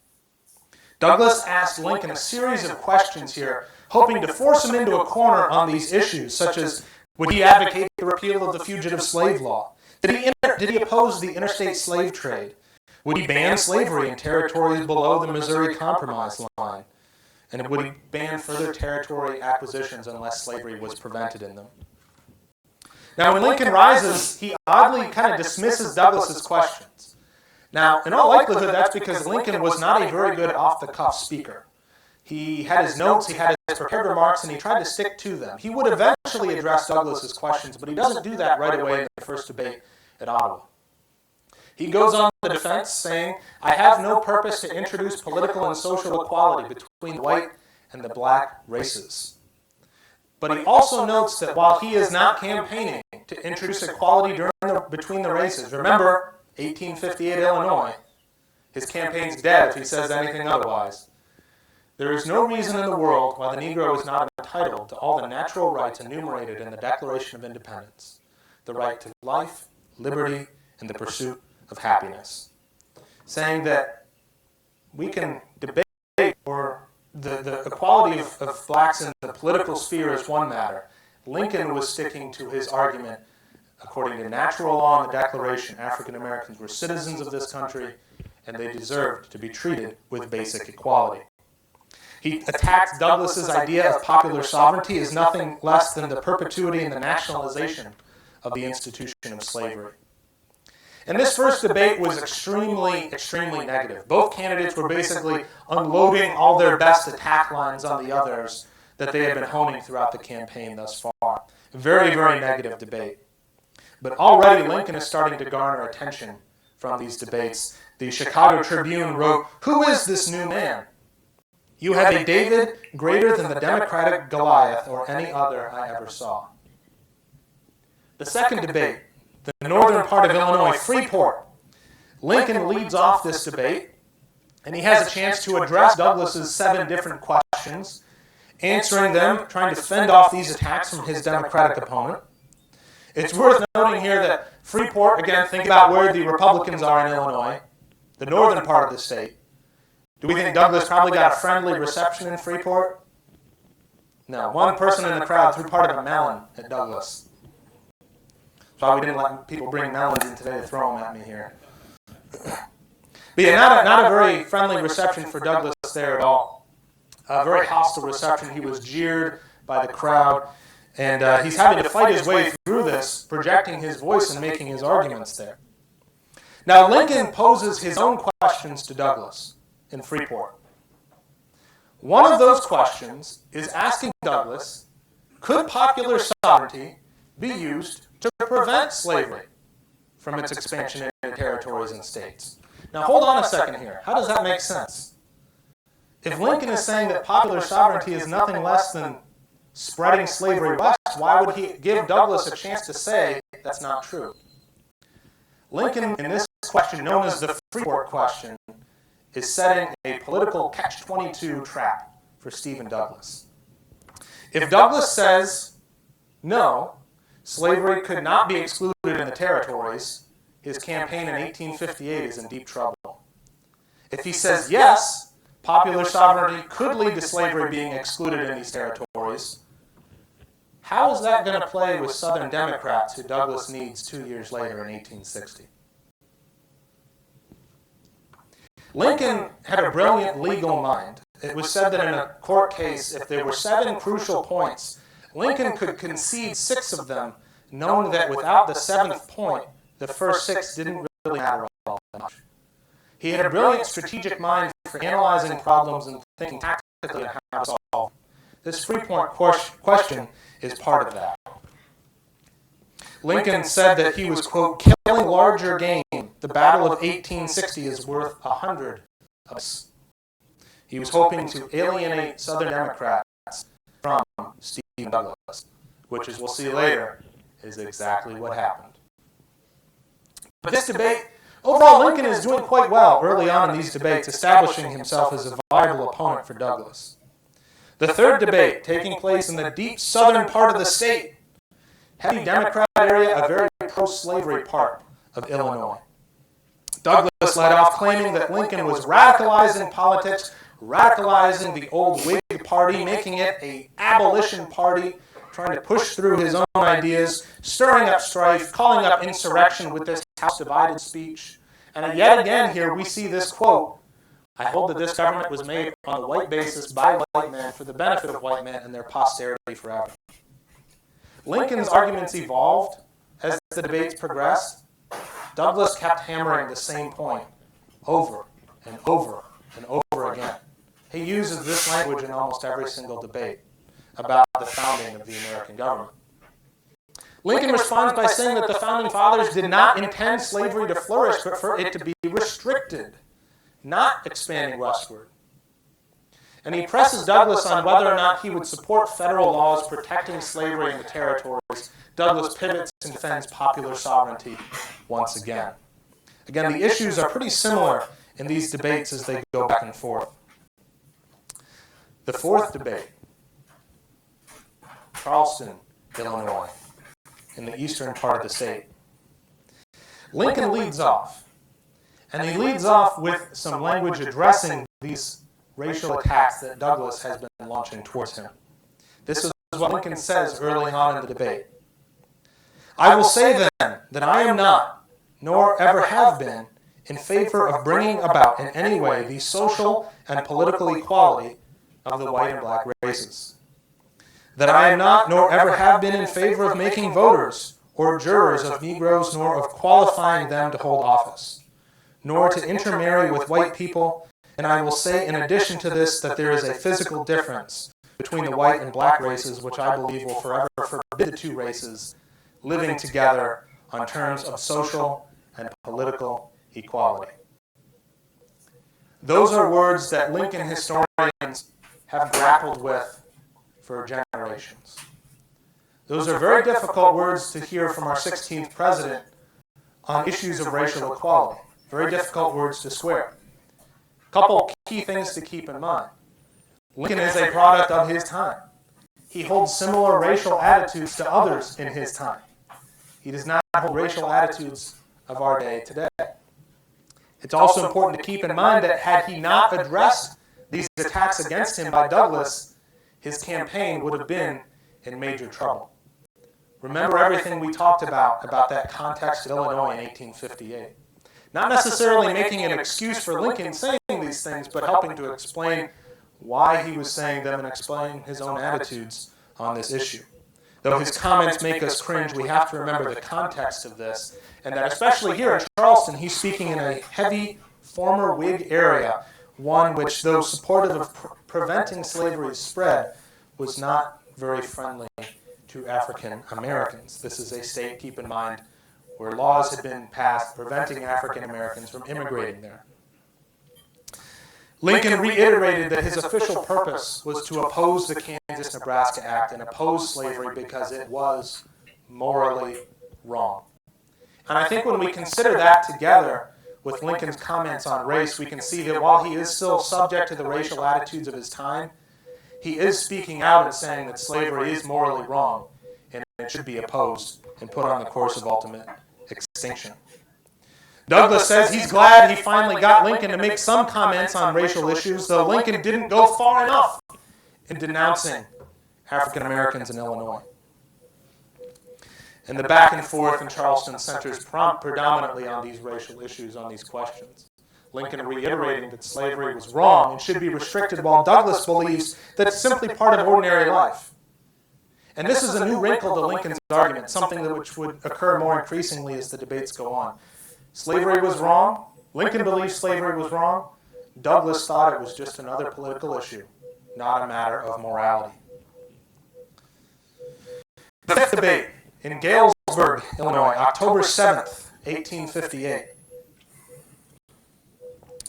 [SPEAKER 2] Douglas asked Lincoln a series of questions here, hoping to force him into a corner on these issues, such as Would he advocate the repeal of the fugitive slave law? Did he oppose the interstate slave trade? Would he ban slavery in territories below the Missouri Compromise line? And would he ban further territory acquisitions unless slavery was prevented in them? Now, when Lincoln rises, he oddly kind of dismisses Douglas's questions. Now, in all likelihood, that's because Lincoln was not a very good off-the-cuff speaker. He had his notes, he had his prepared remarks, and he tried to stick to them. He would eventually address Douglas's questions, but he doesn't do that right away in the first debate at Ottawa. He goes on the defense saying, "I have no purpose to introduce political and social equality between the white and the black races." But he also notes that while he is not campaigning to introduce equality between the races, remember, 1858 Illinois, his campaign's dead if he says anything otherwise. There is no reason in the world why the Negro is not entitled to all the natural rights enumerated in the Declaration of Independence, the right to life, liberty, and the pursuit of happiness. Saying that we can debate or the equality of blacks in the political sphere is one matter. Lincoln was sticking to his argument. According to natural law and the Declaration, African Americans were citizens of this country and they deserved to be treated with basic equality. He attacked Douglas's idea of popular sovereignty as nothing less than the perpetuity and the nationalization of the institution of slavery. And this first debate was extremely negative. Both candidates were basically unloading all their best attack lines on the others that they had been honing throughout the campaign thus far. Very negative debate. But already Lincoln is starting to garner attention from these debates. The Chicago Tribune wrote, "Who is this new man? You have a David greater than the Democratic Goliath or any other I ever saw." The second debate, the northern part of Illinois, Freeport. Lincoln leads off this debate, and he has a chance to address Douglas's 7 different questions, answering them, trying to fend off these attacks from his Democratic opponent. It's worth noting here that Freeport, again, think about where the Republicans are in Illinois, the northern part of the state. Do we think Douglas probably got a friendly reception in Freeport? No. One person in the crowd threw part of a melon at Douglas. That's why we didn't let people bring melons in today to throw them at me here. But yeah, not a very friendly reception for Douglas there at all. A very hostile reception. He was jeered by the crowd, and he's having to fight his way through this, projecting his voice and making his arguments there. Now, Lincoln poses his own questions to Douglas in Freeport. One of those questions is asking Douglas, could popular sovereignty be used to prevent slavery from its expansion into territories and states? Now hold on a second here. How does that make sense? If Lincoln is saying that popular sovereignty is nothing less than spreading slavery west, why would he give Douglas a chance to say that's not true? Lincoln, in this question known as the Freeport question, is setting a political catch-22 trap for Stephen Douglas. If Douglas says, no, slavery could not be excluded in the territories, his campaign in 1858 is in deep trouble. If he says, yes, popular sovereignty could lead to slavery being excluded in these territories, how is that going to play with Southern Democrats who Douglas needs 2 years later in 1860? Lincoln had a brilliant legal mind. It was said that in a court case, if there were 7 crucial points, Lincoln could concede 6 of them, knowing that without the 7th point, the first 6 didn't really matter all that much. He had a brilliant strategic mind for analyzing problems and thinking tactically on how to solve them. This Freeport question is part of that. Lincoln said that he was, quote, killing larger game. The Battle of 1860 is worth 100 of us. He was hoping to alienate Southern Democrats from Stephen Douglas, which, as we'll see later, is exactly what happened. But this debate, overall, Lincoln is doing quite well early on in these debates, establishing himself as a viable opponent for Douglas. The third debate, taking place in the deep southern part of the state, heavy Democrat area, a very pro-slavery part of Illinois. Douglas led off claiming that Lincoln was radicalizing politics, radicalizing the old Whig Party, making it an abolition party, trying to push through his own ideas, stirring up strife, calling up insurrection with this house divided speech. And yet again here we see this quote, "I hold that this government was made on the white basis by white men for the benefit of white men and their posterity forever." Lincoln's arguments evolved as the debates progressed. Douglas kept hammering the same point over and over and over again. He uses this language in almost every single debate about the founding of the American government. Lincoln responds by saying that the founding fathers did not intend slavery to flourish, but for it to be restricted, not expanding westward. And he presses Douglas on whether or not he would support federal laws protecting slavery in the territories. Douglas pivots and defends popular sovereignty once again. Again, the issues are pretty similar in these debates as they go back and forth. The fourth debate, Charleston, Illinois, in the eastern part of the state. Lincoln leads off, and he leads off with some language addressing these racial attacks that Douglas has been launching towards him. This is what Lincoln says early on in the debate. "I will say then that I am not, nor ever have been, in favor of bringing about in any way the social and political equality of the white and black races. That I am not, nor ever have been, in favor of making voters or jurors of Negroes, nor of qualifying them to hold office, nor to intermarry with white people. And I will say in addition to this that there is a physical difference between the white and black races, which I believe will forever forbid the two races living together on terms of social and political equality." Those are words that Lincoln historians have grappled with for generations. Those are very difficult words to hear from our 16th president on issues of racial equality. Very difficult words to swear. A couple key things to keep in mind. Lincoln is a product of his time. He holds similar racial attitudes to others in his time. He does not hold racial attitudes of our day today. It's also important to keep in mind that had he not addressed these attacks against him by Douglas, his campaign would have been in major trouble. Remember everything we talked about that context of Illinois in 1858. Not necessarily making an excuse for Lincoln saying these things, but helping to explain why he was saying them and explain his own attitudes on this issue. Though his comments make us cringe, we have to remember the context of this, and that especially here in Charleston, he's speaking in a heavy former Whig area, one which, though supportive of preventing slavery's spread, was not very friendly to African Americans. This is a state, keep in mind, where laws had been passed preventing African Americans from immigrating there. Lincoln reiterated that his official purpose was to oppose the Kansas-Nebraska Act and oppose slavery because it was morally wrong. And I think when we consider that together with Lincoln's comments on race, we can see that while he is still subject to the racial attitudes of his time, he is speaking out and saying that slavery is morally wrong and it should be opposed and put on the course of ultimate extinction. Douglas says he's glad he finally got Lincoln to make some comments on racial issues, though Lincoln didn't go far enough in denouncing African Americans in Illinois. And the back and forth in Charleston centers predominantly on these racial issues, on these questions. Lincoln reiterating that slavery was wrong and should be restricted, while Douglas believes that it's simply part of ordinary life. And this is a new wrinkle to Lincoln's argument, something which would occur more increasingly as the debates go on. Slavery was wrong. Lincoln believed slavery was wrong. Douglas thought it was just another political issue, not a matter of morality. The fifth debate in Galesburg, Illinois, October 7th, 1858.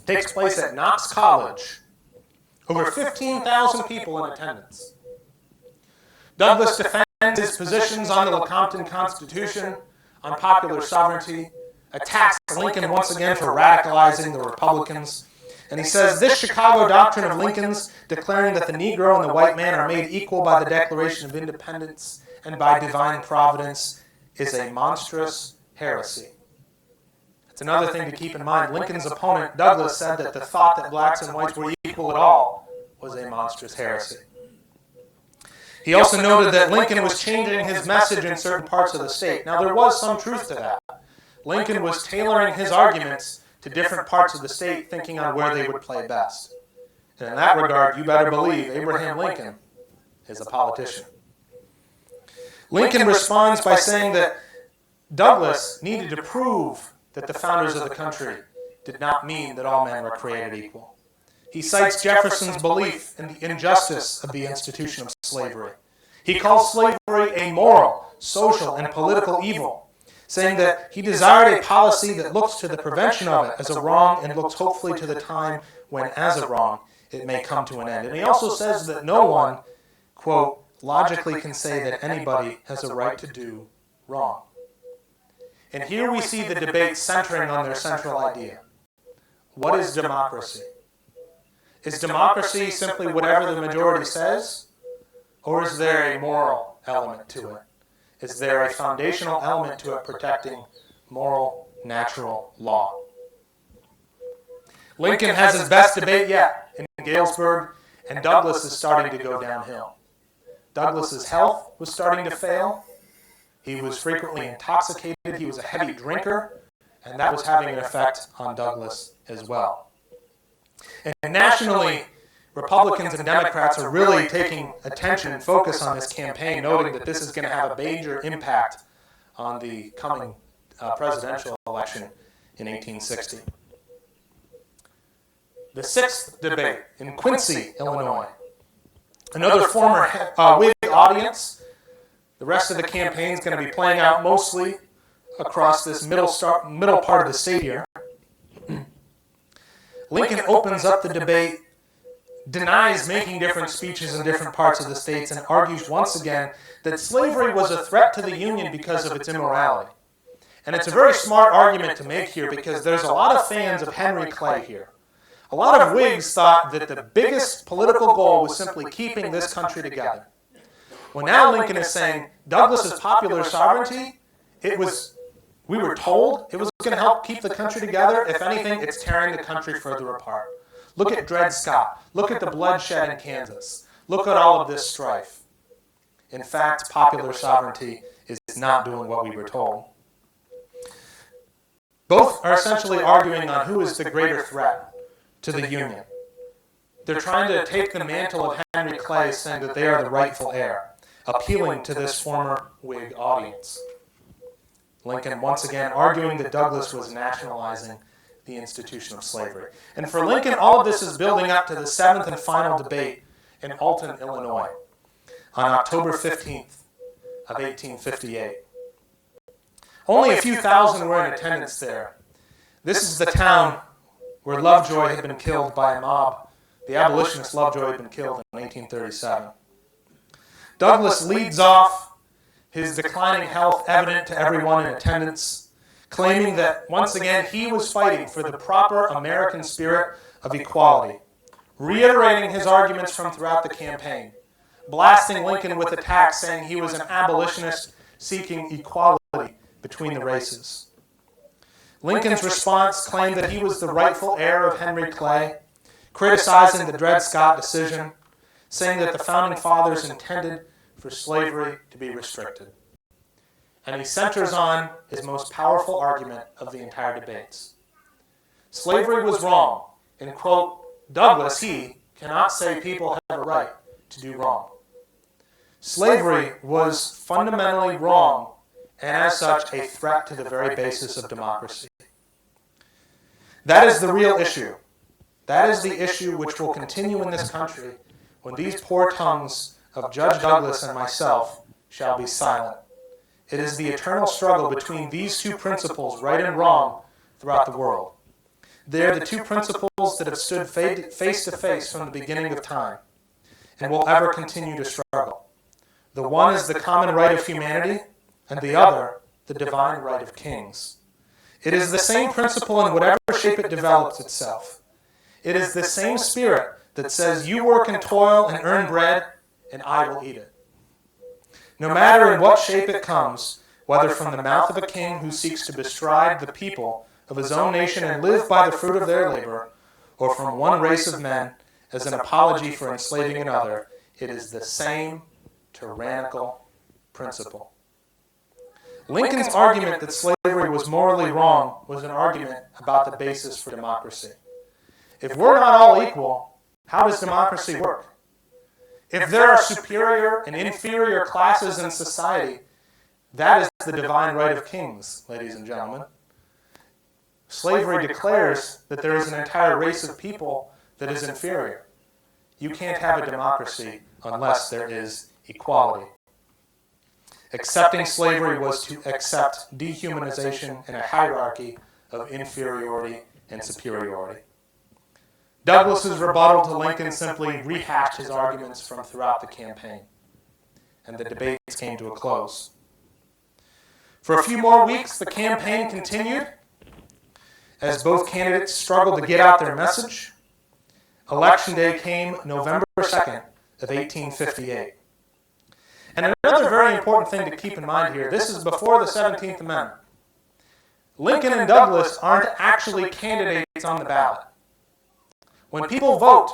[SPEAKER 2] Takes place at Knox College. Over 15,000 people in attendance. Douglas defends his positions on the Lecompton Constitution, on popular sovereignty, attacks Lincoln once again for radicalizing the Republicans, and he says this Chicago doctrine of Lincoln's, declaring that the Negro and the white man are made equal by the Declaration of Independence and by divine providence, is a monstrous heresy. It's another thing to keep in mind. Lincoln's opponent, Douglas, said that the thought that blacks and whites were equal at all was a monstrous heresy. He also noted that Lincoln was changing his message in certain parts of the state. Now, there was some truth to that. Lincoln was tailoring his arguments to different parts of the state, thinking on where they would play best. And in that regard, you better believe Abraham Lincoln is a politician. Lincoln responds by saying that Douglas needed to prove that the founders of the country did not mean that all men were created equal. He cites Jefferson's belief in the injustice of the institution of slavery. He calls slavery a moral, social, and political evil, saying that he desired a policy that looks to the prevention of it as a wrong and looks hopefully to the time when, as a wrong, it may come to an end. And he also says that no one, quote, logically can say that anybody has a right to do wrong. And here we see the debate centering on their central idea. What is democracy? Is democracy simply whatever the majority says? Or is there a moral element to it? Is there a foundational element to it protecting moral, natural law? Lincoln has his best debate yet in Galesburg, and Douglas is starting to go downhill. Douglas's health was starting to fail. He was frequently intoxicated. He was a heavy drinker, and that was having an effect on Douglas as well. And nationally, Republicans and Democrats are really taking attention and focus on this campaign, noting that this is going to have a major impact on the coming presidential election in 1860. The sixth debate in Quincy, Illinois. Another former Whig audience. The rest of the campaign is going to be playing out mostly across this middle part of the state here. Lincoln opens up the debate, denies making different speeches in different parts of the states, and argues once again that slavery was a threat to the Union because of its immorality. And it's a very smart argument to make here because there's a lot of fans of Henry Clay here. A lot of Whigs thought that the biggest political goal was simply keeping this country together. Well, now Lincoln is saying Douglas's popular sovereignty, we were told it was going to help keep the country together. If anything, it's tearing the country further apart. Look at Dred Scott. Look at the bloodshed in Kansas. Look at all of this strife. In fact, popular sovereignty is not doing what we were told. Both are essentially arguing on who is the greater threat to the Union. They're trying to take the mantle of Henry Clay, saying that they are the rightful heir, appealing to this former Whig audience. Lincoln once again arguing that Douglas was nationalizing the institution of slavery. And for Lincoln, all of this is building up to the seventh and final debate in Alton, Illinois, on October 15th of 1858. Only a few thousand were in attendance there. This is the town where Lovejoy had been killed by a mob. The abolitionist Lovejoy had been killed in 1837. Douglas leads off, his declining health evident to everyone in attendance, claiming that once again he was fighting for the proper American spirit of equality, reiterating his arguments from throughout the campaign, blasting Lincoln with attacks, saying he was an abolitionist seeking equality between the races. Lincoln's response claimed that he was the rightful heir of Henry Clay, criticizing the Dred Scott decision, saying that the Founding Fathers intended for slavery to be restricted. And he centers on his most powerful argument of the entire debates. Slavery was wrong, and, quote, Douglas, he cannot say people have a right to do wrong. Slavery was fundamentally wrong, and as such, a threat to the very basis of democracy. That is the real issue. That is the issue which will continue in this country when these poor tongues of Judge Douglas and myself shall be silent. It is the eternal struggle between these two principles, right and wrong, throughout the world. They are the two principles that have stood face to face from the beginning of time and will ever continue to struggle. The one is the common right of humanity, and the other, the divine right of kings. It is the same principle in whatever shape it develops itself. It is the same spirit that says, you work and toil and earn bread, and I will eat it. No matter in what shape it comes, whether from the mouth of a king who seeks to bestride the people of his own nation and live by the fruit of their labor, or from one race of men as an apology for enslaving another, it is the same tyrannical principle. Lincoln's argument that slavery was morally wrong was an argument about the basis for democracy. If we're not all equal, how does democracy work? If there are superior and inferior classes in society, that is the divine right of kings, ladies and gentlemen. Slavery declares that there is an entire race of people that is inferior. You can't have a democracy unless there is equality. Accepting slavery was to accept dehumanization and a hierarchy of inferiority and superiority. Douglas's rebuttal to Lincoln simply rehashed his arguments from throughout the campaign, and the debates came to a close. For a few more weeks, the campaign continued as both candidates struggled to get out their message. Election day came November 2nd of 1858. And another very important thing to keep in mind here, this is before the 17th Amendment. Lincoln and Douglas aren't actually candidates on the ballot. When people vote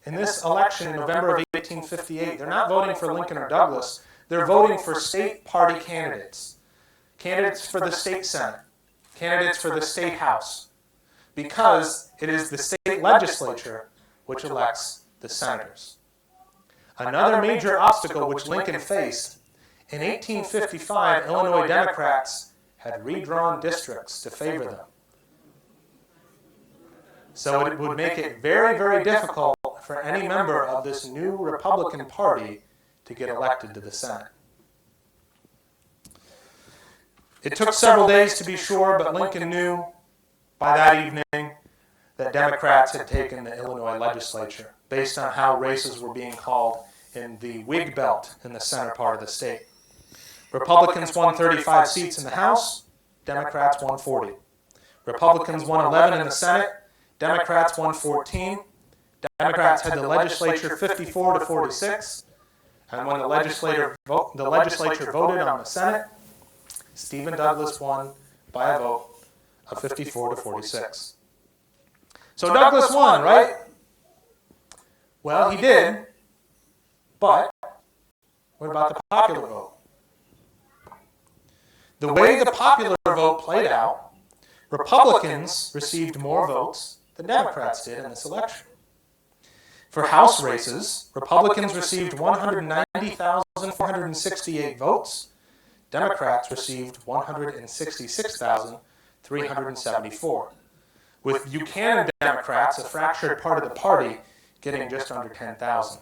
[SPEAKER 2] in this election in November of 1858, they're not voting for Lincoln or Douglas. They're voting for state party candidates. Candidates for the state senate. Candidates for the state house. Because it is the state legislature which elects the senators. Another major obstacle which Lincoln faced, in 1855, Illinois Democrats had redrawn districts to favor them. So it would make it very, very difficult for any member of this new Republican Party to get elected to the Senate. It took several days to be sure, but Lincoln knew by that evening that Democrats had taken the Illinois legislature based on how races were being called in the Whig belt in the center part of the state. Republicans won 35 seats in the House, Democrats won 40. Republicans won 11 in the Senate, Democrats won 14. Democrats had the legislature 54 to 46. And when the legislature voted on the Senate, Stephen Douglas won by a vote of 54 to 46. So Douglas won, right? Well, he did, but what about the popular vote? The way the popular vote played out, Republicans received more votes than Democrats did in this election. For House races, Republicans received 190,468 votes. Democrats received 166,374, with Buchanan Democrats, a fractured part of the party, getting just under 10,000.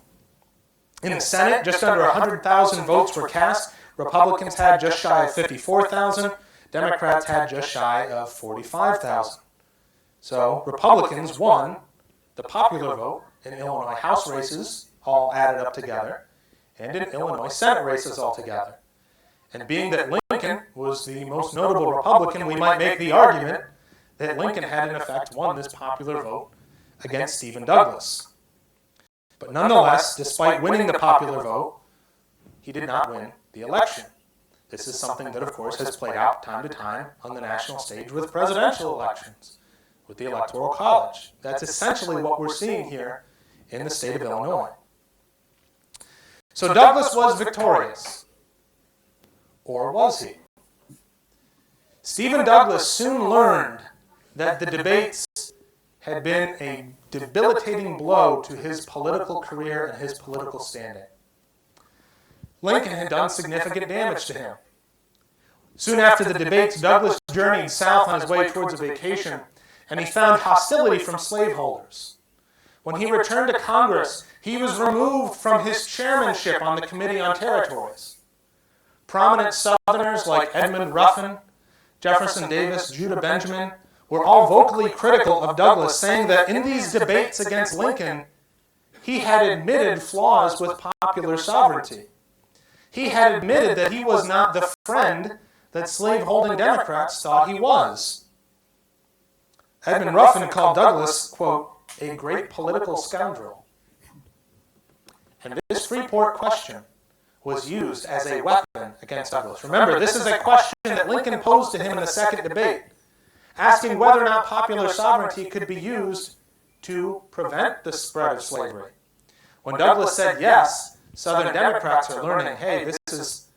[SPEAKER 2] In the Senate, just under 100,000 votes were cast. Republicans had just shy of 54,000. Democrats had just shy of 45,000. So Republicans won the popular vote in Illinois House races, all added up together, and in Illinois Senate races altogether. And being that Lincoln was the most notable Republican, we might make the argument that Lincoln had in effect won this popular vote against Stephen Douglas. But nonetheless, despite winning the popular vote, he did not win the election. This is something that, of course, has played out time to time on the national stage with presidential elections, with the Electoral College. That's essentially what we're seeing here in the state of Illinois. So Douglas was victorious. Or was he? Stephen Douglas soon learned that the debates had been a debilitating blow to his political career and his political standing. Lincoln had done significant damage to him. Soon after the debates, Douglas journeyed south on his way towards a vacation, and he found hostility from slaveholders. When he returned to Congress, he was removed from his chairmanship on the Committee on Territories. Prominent Southerners like Edmund Ruffin, Jefferson Davis, Judah Benjamin were all vocally critical of Douglas, saying that in these debates against Lincoln, he had admitted flaws with popular sovereignty. He had admitted that he was not the friend that slaveholding Democrats thought he was. Edmund Ruffin called Douglas, quote, a great political scoundrel. And this Freeport question was used as a weapon against Douglas. Remember, this is a question that Lincoln posed to him in the second debate, asking whether or not popular sovereignty could be used to prevent the spread of slavery. When Douglas said yes, Southern Democrats are learning, hey, this is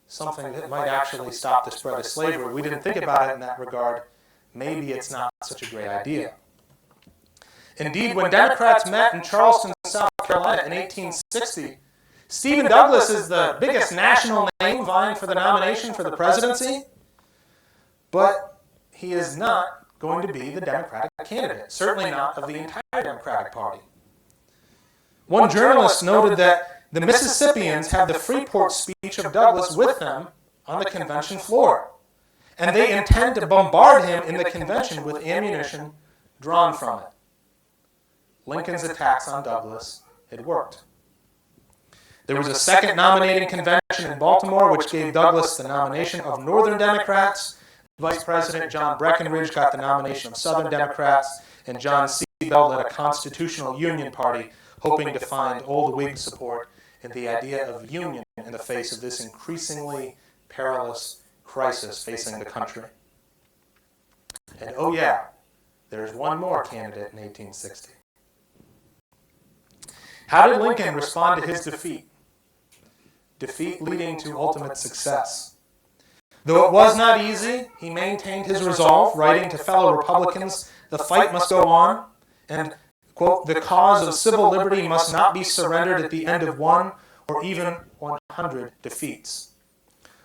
[SPEAKER 2] something that might actually stop the spread of slavery. We didn't think about it in that regard. Maybe it's not such a great idea. Indeed, when Democrats met in Charleston, South Carolina in 1860, Stephen Douglas is the biggest national name vying for the nomination for the presidency, but he is not going to be the Democratic candidate, certainly not of the entire Democratic Party. One journalist noted that the Mississippians have the Freeport speech of Douglas with them on the convention floor, and they intend to bombard him in the convention with ammunition drawn from it. Lincoln's attacks on Douglas had worked. There was a second nominating convention in Baltimore, which gave Douglas the nomination of Northern Democrats. Vice President John Breckinridge got the nomination of Southern Democrats, and John C. Bell led a constitutional union party, hoping to find old Whig support in the idea of union in the face of this increasingly perilous crisis facing the country. And oh yeah, there's one more candidate in 1860. How did Lincoln respond to his defeat? Defeat leading to ultimate success. Though it was not easy, he maintained his resolve, writing to fellow Republicans, the fight must go on, and, quote, the cause of civil liberty must not be surrendered at the end of one or even 100 defeats.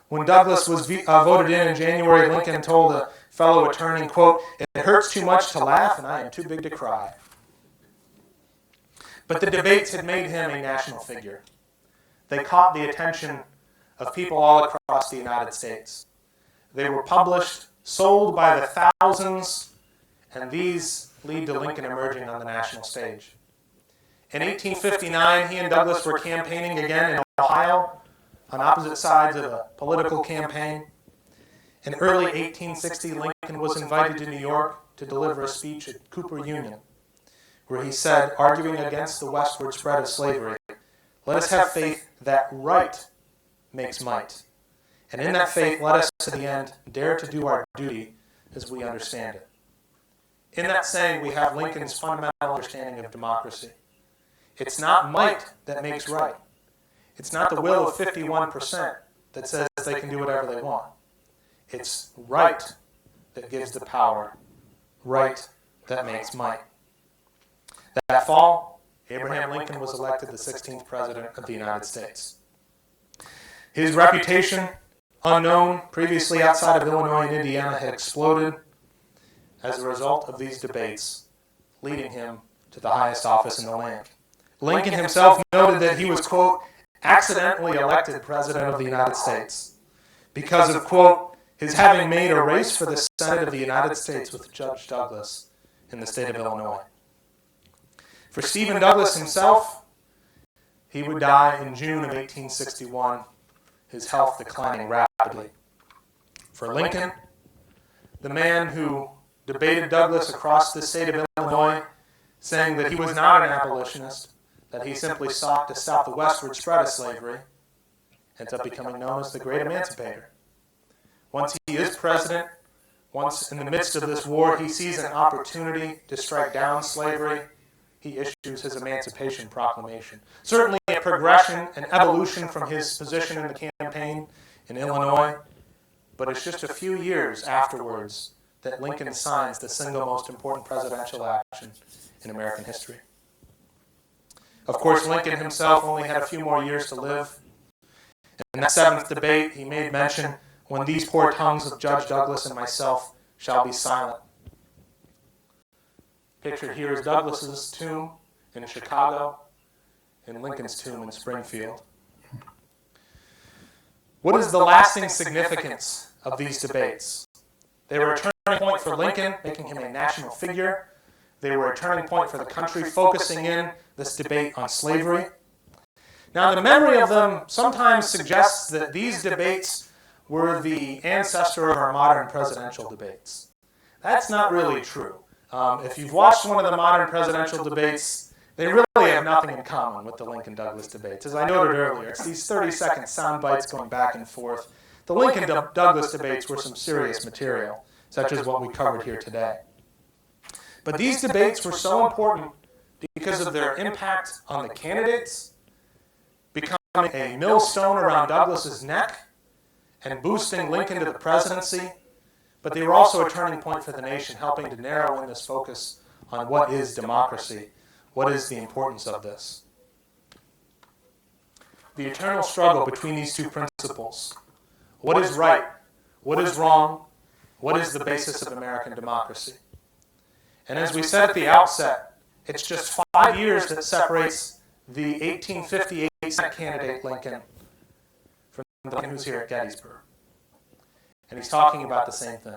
[SPEAKER 2] When Douglas was voted in January, Lincoln told a fellow attorney, quote, it hurts too much to laugh and I am too big to cry. But the debates had made him a national figure. They caught the attention of people all across the United States. They were published, sold by the thousands, and these lead to Lincoln emerging on the national stage. In 1859, he and Douglas were campaigning again in Ohio on opposite sides of a political campaign. In early 1860, Lincoln was invited to New York to deliver a speech at Cooper Union, where he said, arguing against the westward spread of slavery, let us have faith that right makes might. And in that faith, let us, to the end, dare to do our duty as we understand it. In that saying, we have Lincoln's fundamental understanding of democracy. It's not might that makes right. It's not the will of 51% that says they can do whatever they want. It's right that gives the power, right that makes might. That fall, Abraham Lincoln was elected the 16th President of the United States. His reputation, unknown previously outside of Illinois and Indiana, had exploded as a result of these debates, leading him to the highest office in the land. Lincoln himself noted that he was, quote, accidentally elected President of the United States because of, quote, his having made a race for the Senate of the United States with Judge Douglas in the state of Illinois. For Stephen Douglas himself, he would die in June of 1861, his health declining rapidly. For Lincoln, the man who debated Douglas across the state of Illinois, saying that he was not an abolitionist, that he simply sought to stop the westward spread of slavery, ends up becoming known as the Great Emancipator. Once he is president, once in the midst of this war he sees an opportunity to strike down slavery, he issues his Emancipation Proclamation. Certainly a progression, an evolution from his position in the campaign in Illinois, but it's just a few years afterwards that Lincoln signs the single most important presidential action in American history. Of course, Lincoln himself only had a few more years to live. In that seventh debate, he made mention, when these poor tongues of Judge Douglas and myself shall be silent. Pictured here is Douglas's tomb in Chicago and Lincoln's tomb in Springfield. What is the lasting significance of these debates? They were a turning point for Lincoln, making him a national figure. They were a turning point for the country, focusing in this debate on slavery. Now, the memory of them sometimes suggests that these debates were the ancestor of our modern presidential debates. That's not really true. If you've watched one of the modern presidential debates, they really have nothing in common with the Lincoln-Douglas debates. As I noted earlier, it's these 30-second sound bites going back and forth. The Lincoln-Douglas debates were some serious material, such as what we covered here today. But these debates were so important because of their impact on the candidates, because a millstone around Douglas's neck and boosting Lincoln to the presidency, but they were also a turning point for the nation, helping to narrow in this focus on what is democracy, what is the importance of this. The eternal struggle between these two principles. What is right? What is wrong? What is the basis of American democracy? And as we said at the outset, it's just 5 years that separates the 1858 Senate candidate Lincoln from the Lincoln who's here at Gettysburg. And he's talking about the same thing.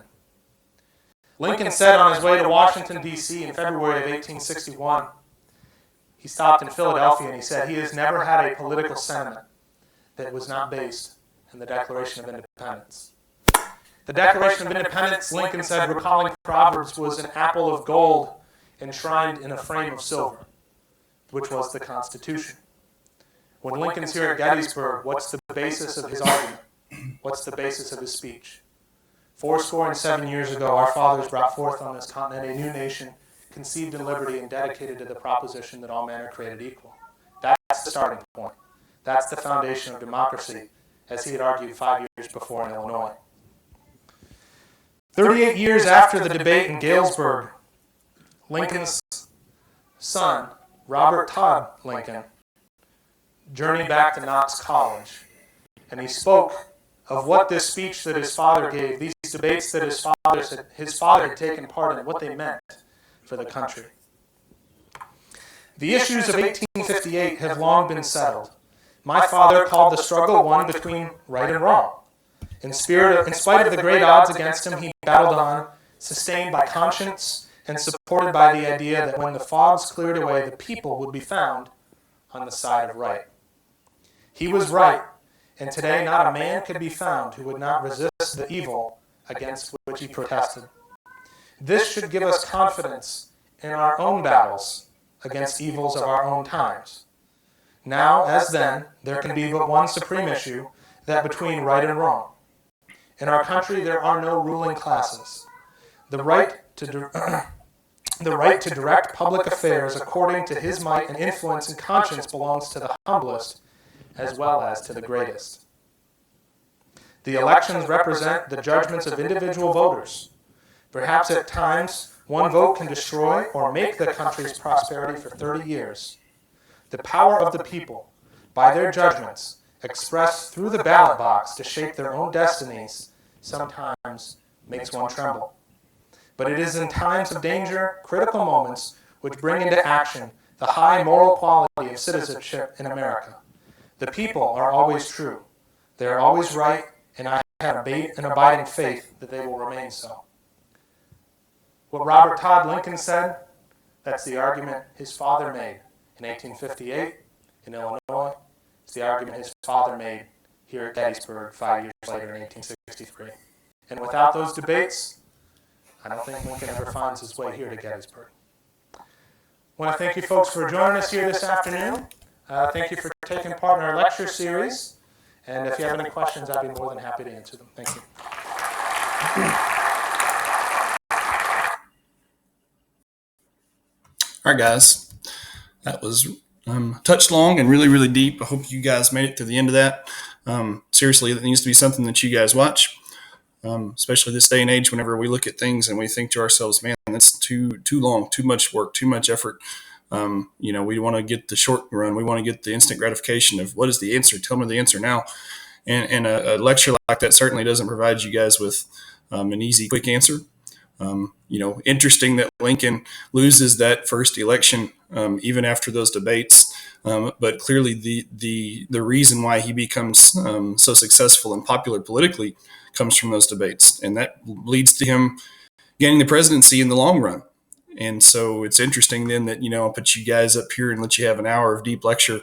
[SPEAKER 2] Lincoln said on his way to Washington, D.C. in February of 1861, he stopped in Philadelphia and he said he has never had a political sentiment that was not based in the Declaration of Independence. The Declaration of Independence, Lincoln said, recalling Proverbs, was an apple of gold enshrined in a frame of silver, which was the Constitution. When Lincoln's here at Gettysburg, what's the basis of his argument? What's the basis of his speech? 77 years ago, our fathers brought forth on this continent a new nation, conceived in liberty and dedicated to the proposition that all men are created equal. That's the starting point. That's the foundation of democracy, as he had argued 5 years before in Illinois. 38 years after the debate in Galesburg, Lincoln's son, Robert Todd Lincoln, journeyed back to Knox College, and he spoke of what this speech that his father gave, these debates that his father had taken part in, what they meant for the country. The issues of 1858 have long been settled. My father called the struggle one between right and wrong. In spite of the great odds against him, he battled on, sustained by conscience and supported by the idea that when the fogs cleared away, the people would be found on the side of right. He was right, and today not a man could be found who would not resist the evil against which he protested. This should give us confidence in our own battles against evils of our own times. Now, as then, there can be but one supreme issue, that between right and wrong. In our country, there are no ruling classes. The right to direct public affairs according to his might and influence and conscience belongs to the humblest as well as to the greatest. The elections represent the judgments of individual voters. Perhaps at times, one vote can destroy or make the country's prosperity for 30 years. The power of the people, by their judgments, expressed through the ballot box to shape their own destinies, sometimes makes one tremble. But it is in times of danger, critical moments, which bring into action the high moral quality of citizenship in America. The people are always true. They are always right, and I have an abiding faith that they will remain so. What Robert Todd Lincoln said, that's the argument his father made in 1858 in Illinois. It's the argument his father made here at Gettysburg 5 years later in 1863. And without those debates, I don't think Lincoln ever finds his way here to Gettysburg. I want to thank you folks for joining us here this afternoon. Thank you for taking part in our lecture series. And if you have any questions, I'd be more than happy to answer them. Thank you.
[SPEAKER 1] All right, guys. That was touched long and really, really deep. I hope you guys made it to the end of that. Seriously, that needs to be something that you guys watch, especially this day and age whenever we look at things and we think to ourselves, man, that's too long, too much work, too much effort. We want to get the short run. We want to get the instant gratification of what is the answer? Tell me the answer now. And a lecture like that certainly doesn't provide you guys with an easy, quick answer. Interesting that Lincoln loses that first election, even after those debates. But clearly the reason why he becomes so successful and popular politically comes from those debates. And that leads to him gaining the presidency in the long run. And so it's interesting then that, I'll put you guys up here and let you have an hour of deep lecture.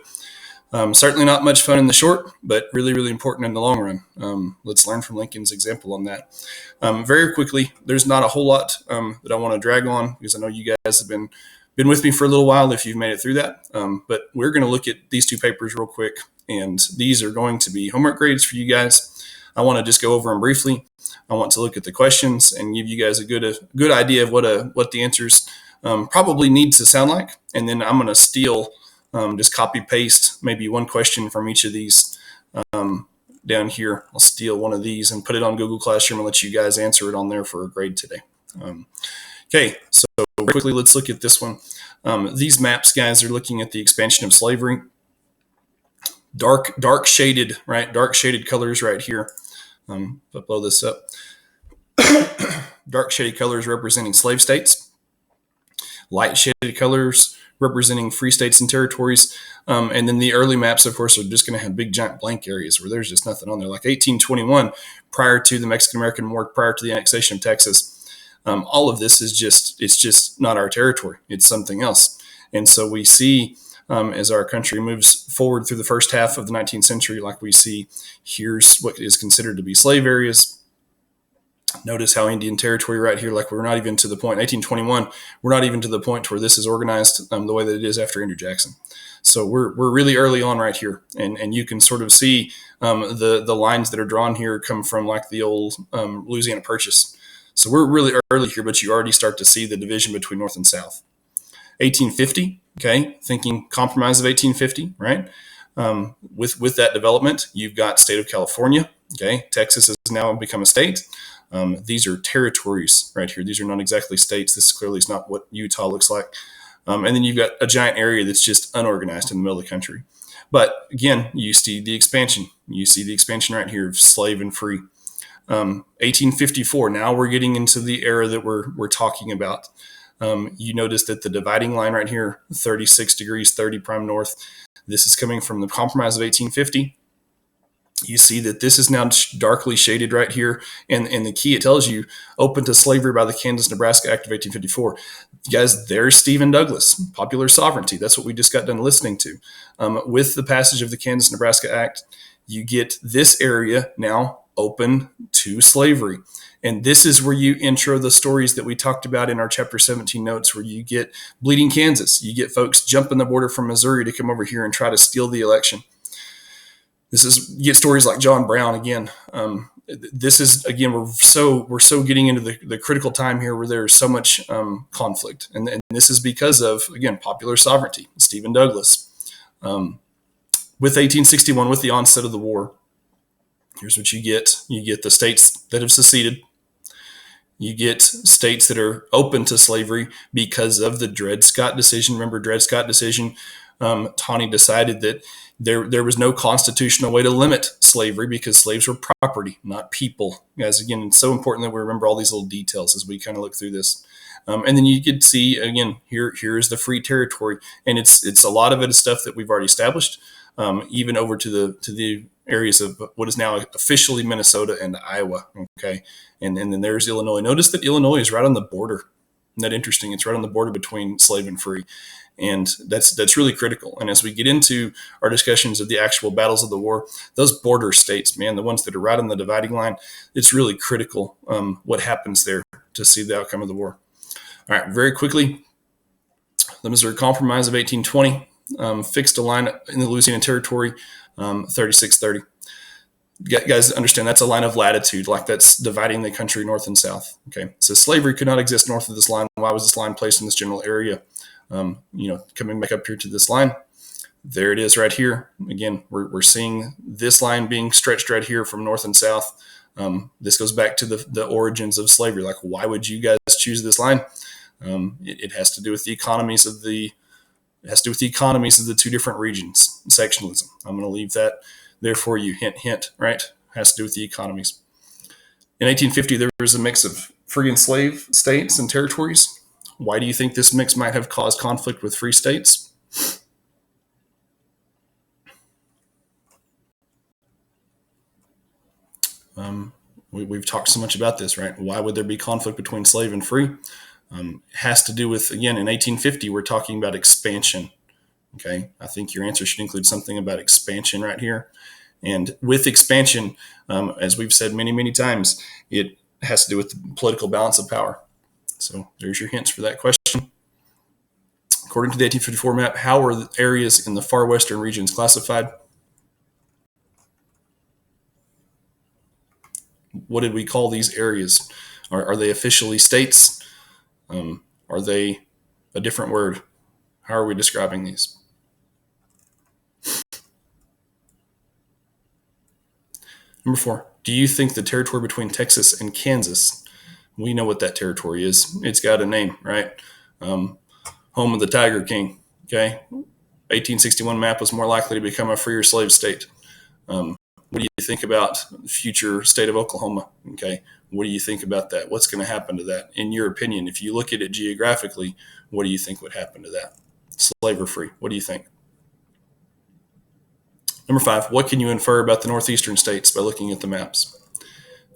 [SPEAKER 1] Certainly not much fun in the short, but really, really important in the long run. Let's learn from Lincoln's example on that. Very quickly, there's not a whole lot that I want to drag on because I know you guys have been with me for a little while if you've made it through that. But we're going to look at these two papers real quick, and these are going to be homework grades for you guys. I want to just go over them briefly. I want to look at the questions and give you guys a good idea of what the answers probably need to sound like, and then I'm going to steal Just copy paste maybe one question from each of these down here. I'll steal one of these and put it on Google Classroom and let you guys answer it on there for a grade today. Okay, so quickly let's look at this one. These maps, guys, are looking at the expansion of slavery. Dark shaded, right? Dark shaded colors right here. I'll blow this up. Dark shaded colors representing slave states. Light shaded colors representing free states and territories. And then the early maps, of course, are just going to have big giant blank areas where there's just nothing on there. Like 1821, prior to the Mexican-American War, prior to the annexation of Texas. All of this is it's just not our territory. It's something else. And so we see as our country moves forward through the first half of the 19th century, like we see, here's what is considered to be slave areas. Notice how Indian Territory right here, like we're not even to the point, 1821, we're not even to the point where this is organized the way that it is after Andrew Jackson. So we're really early on right here. And you can sort of see the lines that are drawn here come from like the old Louisiana Purchase. So we're really early here, but you already start to see the division between North and South. 1850, okay, thinking compromise of 1850, right? With that development, you've got state of California, okay? Texas has now become a state. These are territories right here. These are not exactly states. This clearly is not what Utah looks like. And then you've got a giant area that's just unorganized in the middle of the country. But again, you see the expansion. You see the expansion right here of slave and free. 1854, now we're getting into the era that we're talking about. You notice that the dividing line right here, 36 degrees, 30 prime north, this is coming from the Compromise of 1850. You see that this is now darkly shaded right here. And the key, it tells you, open to slavery by the Kansas-Nebraska Act of 1854. Guys, there's Stephen Douglas, popular sovereignty. That's what we just got done listening to. With the passage of the Kansas-Nebraska Act, you get this area now open to slavery. And this is where you intro the stories that we talked about in our chapter 17 notes, where you get Bleeding Kansas. You get folks jumping the border from Missouri to come over here and try to steal the election. You get stories like John Brown again. This is, again, we're so getting into the critical time here where there's so much conflict. And this is because of, again, popular sovereignty, Stephen Douglas. With 1861, with the onset of the war, here's what you get. You get the states that have seceded. You get states that are open to slavery because of the Dred Scott decision. Remember Dred Scott decision? Taney decided that there was no constitutional way to limit slavery because slaves were property, not people. Guys, again, it's so important that we remember all these little details as we kind of look through this. And then you could see, again, here is the free territory. And it's a lot of it is stuff that we've already established, even over to the areas of what is now officially Minnesota and Iowa. Okay. And then there's Illinois. Notice that Illinois is right on the border. Isn't that interesting? It's right on the border between slave and free. And that's really critical. And as we get into our discussions of the actual battles of the war, those border states, man, the ones that are right on the dividing line, it's really critical what happens there to see the outcome of the war. All right, very quickly, the Missouri Compromise of 1820 fixed a line in the Louisiana Territory, 3630. Guys, understand that's a line of latitude, like that's dividing the country north and south. Okay, so slavery could not exist north of this line. Why was this line placed in this general area? Coming back up here to this line, there it is right here. Again, we're seeing this line being stretched right here from north and south. This goes back to the origins of slavery. Like, why would you guys choose this line? It has to do with the economies of the two different regions. Sectionalism. I'm going to leave that there for you. Hint, hint. Right? Has to do with the economies. In 1850, there was a mix of free and slave states and territories. Why do you think this mix might have caused conflict with free states? We've talked so much about this, right? Why would there be conflict between slave and free? It has to do with, again, in 1850, we're talking about expansion. Okay, I think your answer should include something about expansion right here. And with expansion, as we've said many, many times, it has to do with the political balance of power. So there's your hints for that question. According to the 1854 map, how are the areas in the far western regions classified? What did we call these areas? Are they officially states? Are they a different word? How are we describing these? Number 4, do you think the territory between Texas and Kansas, we know what that territory is. It's got a name, right? Home of the Tiger King, okay? 1861 map was more likely to become a free or slave state. What do you think about the future state of Oklahoma? Okay, what do you think about that? What's going to happen to that? In your opinion, if you look at it geographically, what do you think would happen to that? Slave or free? What do you think? Number 5, what can you infer about the northeastern states by looking at the maps?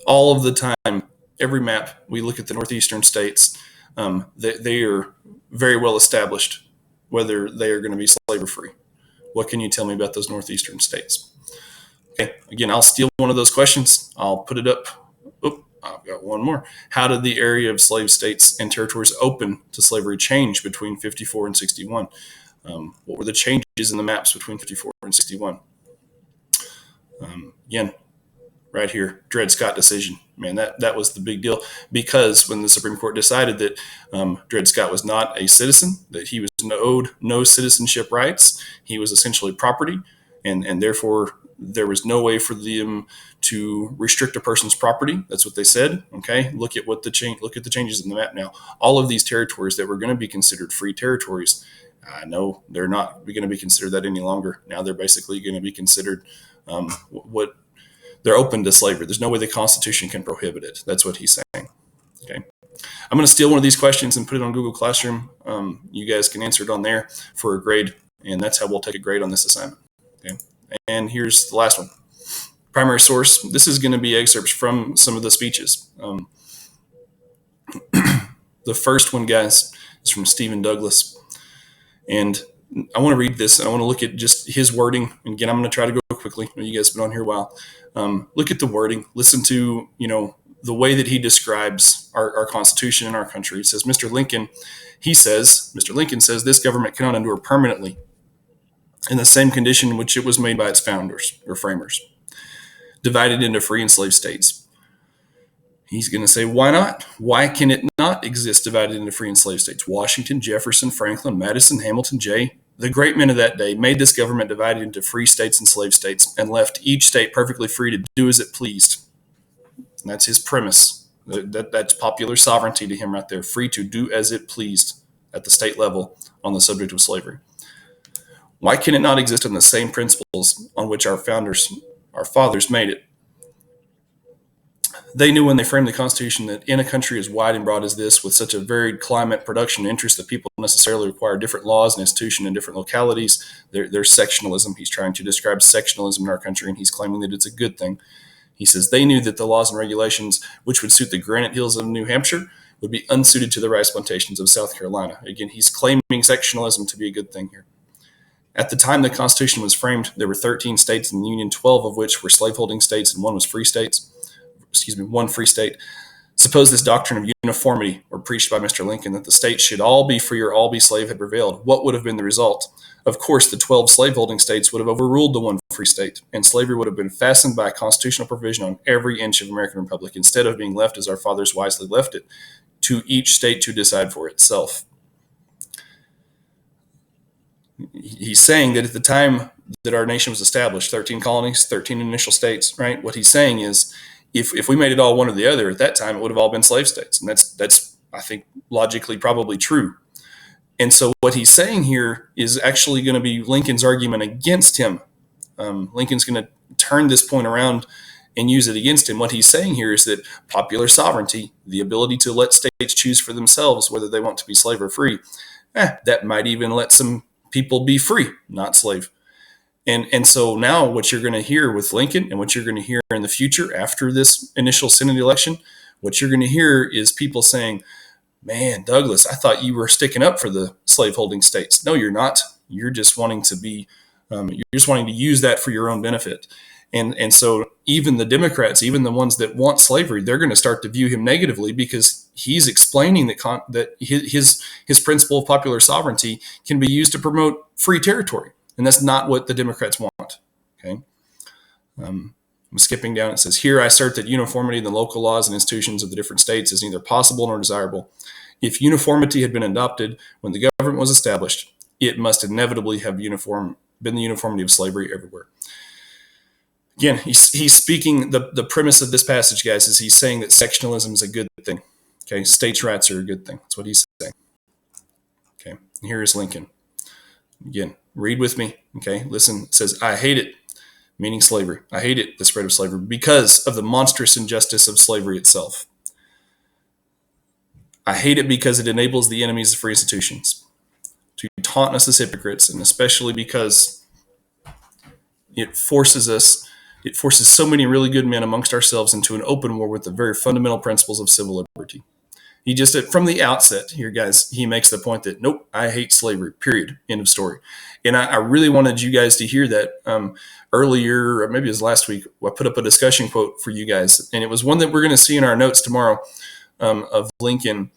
[SPEAKER 1] All of the time, every map, we look at the northeastern states, they are very well established whether they are going to be slave or free. What can you tell me about those northeastern states? Okay, again, I'll steal one of those questions. I'll put it up. Oh, I've got one more. How did the area of slave states and territories open to slavery change between 54 and 61? What were the changes in the maps between 54 and 61? Again, right here, Dred Scott decision. Man, that was the big deal, because when the Supreme Court decided that Dred Scott was not a citizen, that he was owed no citizenship rights, he was essentially property, and therefore there was no way for them to restrict a person's property. That's what they said. Okay, look at the changes in the map now. All of these territories that were going to be considered free territories, I know they're not going to be considered that any longer. Now they're basically going to be considered what they're open to slavery. There's no way the Constitution can prohibit it. That's what he's saying. Okay, I'm going to steal one of these questions and put it on Google Classroom. You guys can answer it on there for a grade, and that's how we'll take a grade on this assignment. Okay. And here's the last one. Primary source. This is going to be excerpts from some of the speeches. The first one, guys, is from Stephen Douglas. And I want to read this, and I want to look at just his wording. And again, I'm going to try to go quickly. You guys have been on here a while. Look at the wording. Listen to, the way that he describes our Constitution and our country. It says, Mr. Lincoln says, this government cannot endure permanently in the same condition in which it was made by its founders or framers, divided into free and slave states. He's going to say, why not? Why can it not exist divided into free and slave states? Washington, Jefferson, Franklin, Madison, Hamilton, Jay, the great men of that day, made this government divided into free states and slave states and left each state perfectly free to do as it pleased. And that's his premise. That's popular sovereignty to him right there, free to do as it pleased at the state level on the subject of slavery. Why can it not exist on the same principles on which our fathers made it? They knew when they framed the Constitution that in a country as wide and broad as this, with such a varied climate, production, and interest, that people necessarily require different laws and institutions in different localities. There's sectionalism. He's trying to describe sectionalism in our country, and he's claiming that it's a good thing. He says they knew that the laws and regulations which would suit the granite hills of New Hampshire would be unsuited to the rice plantations of South Carolina. Again, he's claiming sectionalism to be a good thing here. At the time the Constitution was framed, there were 13 states in the Union, 12 of which were slaveholding states and one free state. Suppose this doctrine of uniformity were preached by Mr. Lincoln, that the states should all be free or all be slave, had prevailed. What would have been the result? Of course, the 12 slaveholding states would have overruled the one free state, and slavery would have been fastened by a constitutional provision on every inch of American Republic, instead of being left, as our fathers wisely left it, to each state to decide for itself. He's saying that at the time that our nation was established, 13 colonies, 13 initial states, right? What he's saying is, if we made it all one or the other, at that time, it would have all been slave states. And that's I think, logically probably true. And so what he's saying here is actually going to be Lincoln's argument against him. Lincoln's going to turn this point around and use it against him. What he's saying here is that popular sovereignty, the ability to let states choose for themselves whether they want to be slave or free, that might even let some people be free, not slave. And so now what you're going to hear with Lincoln and what you're going to hear in the future after this initial Senate election, what you're going to hear is people saying, man, Douglas, I thought you were sticking up for the slaveholding states. No, you're not. You're just wanting to be, you're just wanting to use that for your own benefit. And so even the Democrats, even the ones that want slavery, they're going to start to view him negatively because he's explaining that his principle of popular sovereignty can be used to promote free territory. And that's not what the Democrats want. Okay. I'm skipping down. It says, here I assert that uniformity in the local laws and institutions of the different states is neither possible nor desirable. If uniformity had been adopted when the government was established, it must inevitably have been the uniformity of slavery everywhere. Again, he's speaking, the premise of this passage, guys, is he's saying that sectionalism is a good thing. Okay, states' rights are a good thing. That's what he's saying. Okay, and here is Lincoln. Again, read with me. Okay, listen. It says, I hate it, meaning slavery. I hate it, the spread of slavery, because of the monstrous injustice of slavery itself. I hate it because it enables the enemies of free institutions to taunt us as hypocrites, and especially because it forces so many really good men amongst ourselves into an open war with the very fundamental principles of civil liberty. He just, from the outset here, guys, he makes the point that, nope, I hate slavery, period, end of story. And I really wanted you guys to hear that earlier, or maybe it was last week, I put up a discussion quote for you guys. And it was one that we're going to see in our notes tomorrow of Lincoln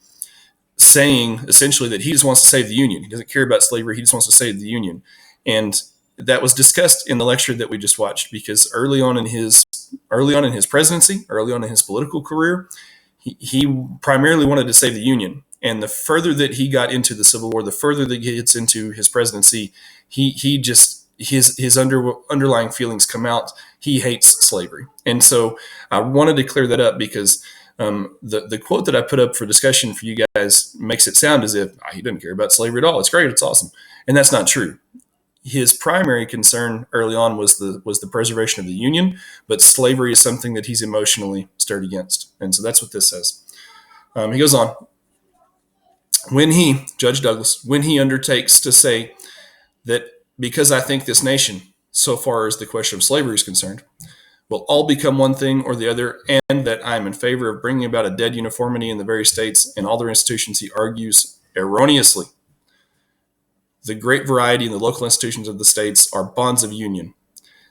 [SPEAKER 1] saying essentially that he just wants to save the Union. He doesn't care about slavery. He just wants to save the Union. And that was discussed in the lecture that we just watched, because early on in his presidency, early on in his political career, he primarily wanted to save the Union. And the further that he got into the Civil War, the further that he gets into his presidency, he just, his underlying feelings come out. He hates slavery. And so I wanted to clear that up, because the quote that I put up for discussion for you guys makes it sound as if he doesn't care about slavery at all. It's great. It's awesome. And that's not true. His primary concern early on was the preservation of the Union, but slavery is something that he's emotionally stirred against. And so that's what this says. He goes on. Judge Douglas, when he undertakes to say that because I think this nation, so far as the question of slavery is concerned, will all become one thing or the other, and that I am in favor of bringing about a dead uniformity in the various states and all their institutions, he argues erroneously. The great variety in the local institutions of the states are bonds of union.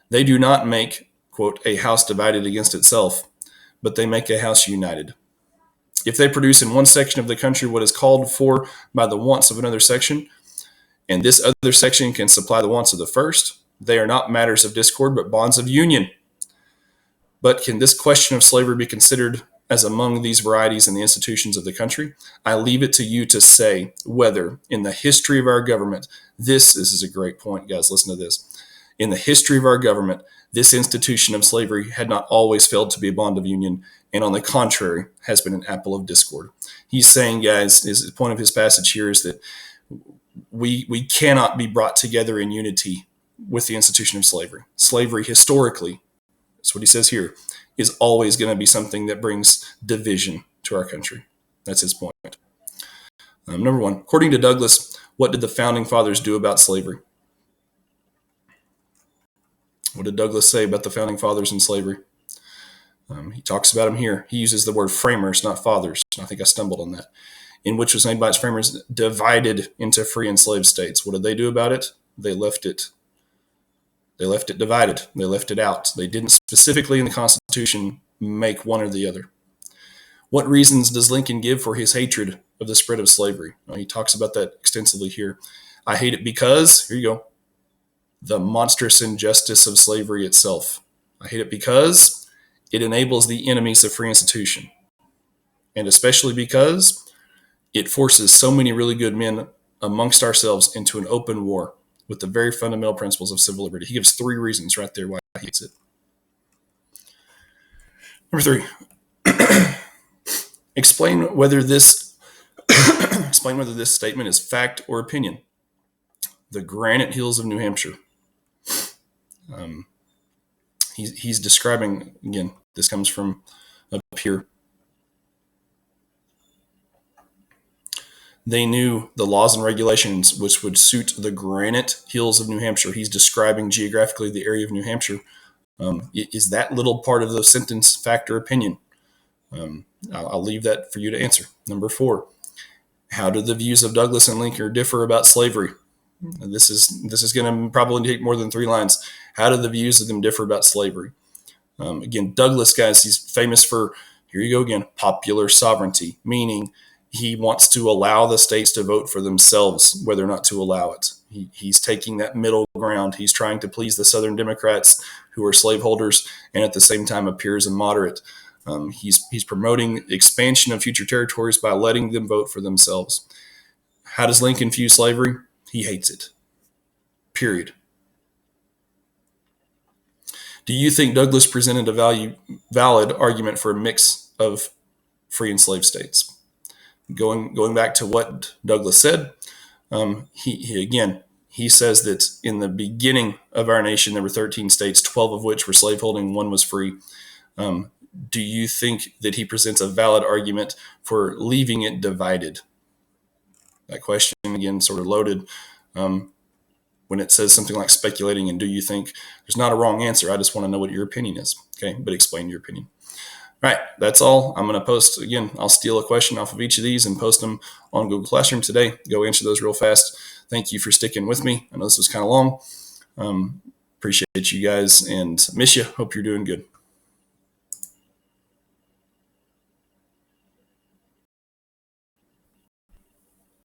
[SPEAKER 1] They do not make, quote, a house divided against itself, but they make a house united. If they produce in one section of the country what is called for by the wants of another section, and this other section can supply the wants of the first, they are not matters of discord, but bonds of union. But can this question of slavery be considered as among these varieties in the institutions of the country? I leave it to you to say whether, in the history of our government, this is a great point, guys, listen to this. In the history of our government, this institution of slavery had not always failed to be a bond of union, and on the contrary, has been an apple of discord. He's saying, guys, the point of his passage here is that we cannot be brought together in unity with the institution of slavery. Slavery, historically, that's what he says here, is always going to be something that brings division to our country. That's his point. Number one, according to Douglas, what did the founding fathers do about slavery? What did Douglas say about the founding fathers and slavery? He talks about them here. He uses the word framers, not fathers. I think I stumbled on that. In which was made by its framers, divided into free and slave states. What did they do about it? They left it divided. They left it out. They didn't specifically in the Constitution make one or the other. What reasons does Lincoln give for his hatred of the spread of slavery? He talks about that extensively here. I hate it because, here you go, the monstrous injustice of slavery itself. I hate it because it enables the enemies of free institution. And especially because it forces so many really good men amongst ourselves into an open war with the very fundamental principles of civil liberty. He gives 3 reasons right there why he hates it. Number 3, explain whether this statement is fact or opinion. The granite hills of New Hampshire. He's describing, again, this comes from up here. They knew the laws and regulations which would suit the granite hills of New Hampshire. He's describing geographically the area of New Hampshire. Is that little part of the sentence fact or opinion? I'll leave that for you to answer. Number 4, how do the views of Douglas and Lincoln differ about slavery? This is going to probably take more than 3 lines. How do the views of them differ about slavery? Again, Douglas, guys, he's famous for, here you go again, popular sovereignty, meaning he wants to allow the states to vote for themselves whether or not to allow it. He's taking that middle ground. He's trying to please the Southern Democrats who are slaveholders and at the same time appears a moderate. He's promoting expansion of future territories by letting them vote for themselves. How does Lincoln view slavery? He hates it. Period. Do you think Douglas presented a valid argument for a mix of free and slave states? Going back to what Douglas said, he says that in the beginning of our nation, there were 13 states, 12 of which were slaveholding, one was free. Do you think that he presents a valid argument for leaving it divided? That question, again, sort of loaded. When it says something like speculating and do you think, there's not a wrong answer. I just want to know what your opinion is. Okay, but explain your opinion. All right, that's all. I'm going to post, again, I'll steal a question off of each of these and post them on Google Classroom today. Go answer those real fast. Thank you for sticking with me. I know this was kind of long. Appreciate you guys and miss you. Hope you're doing good.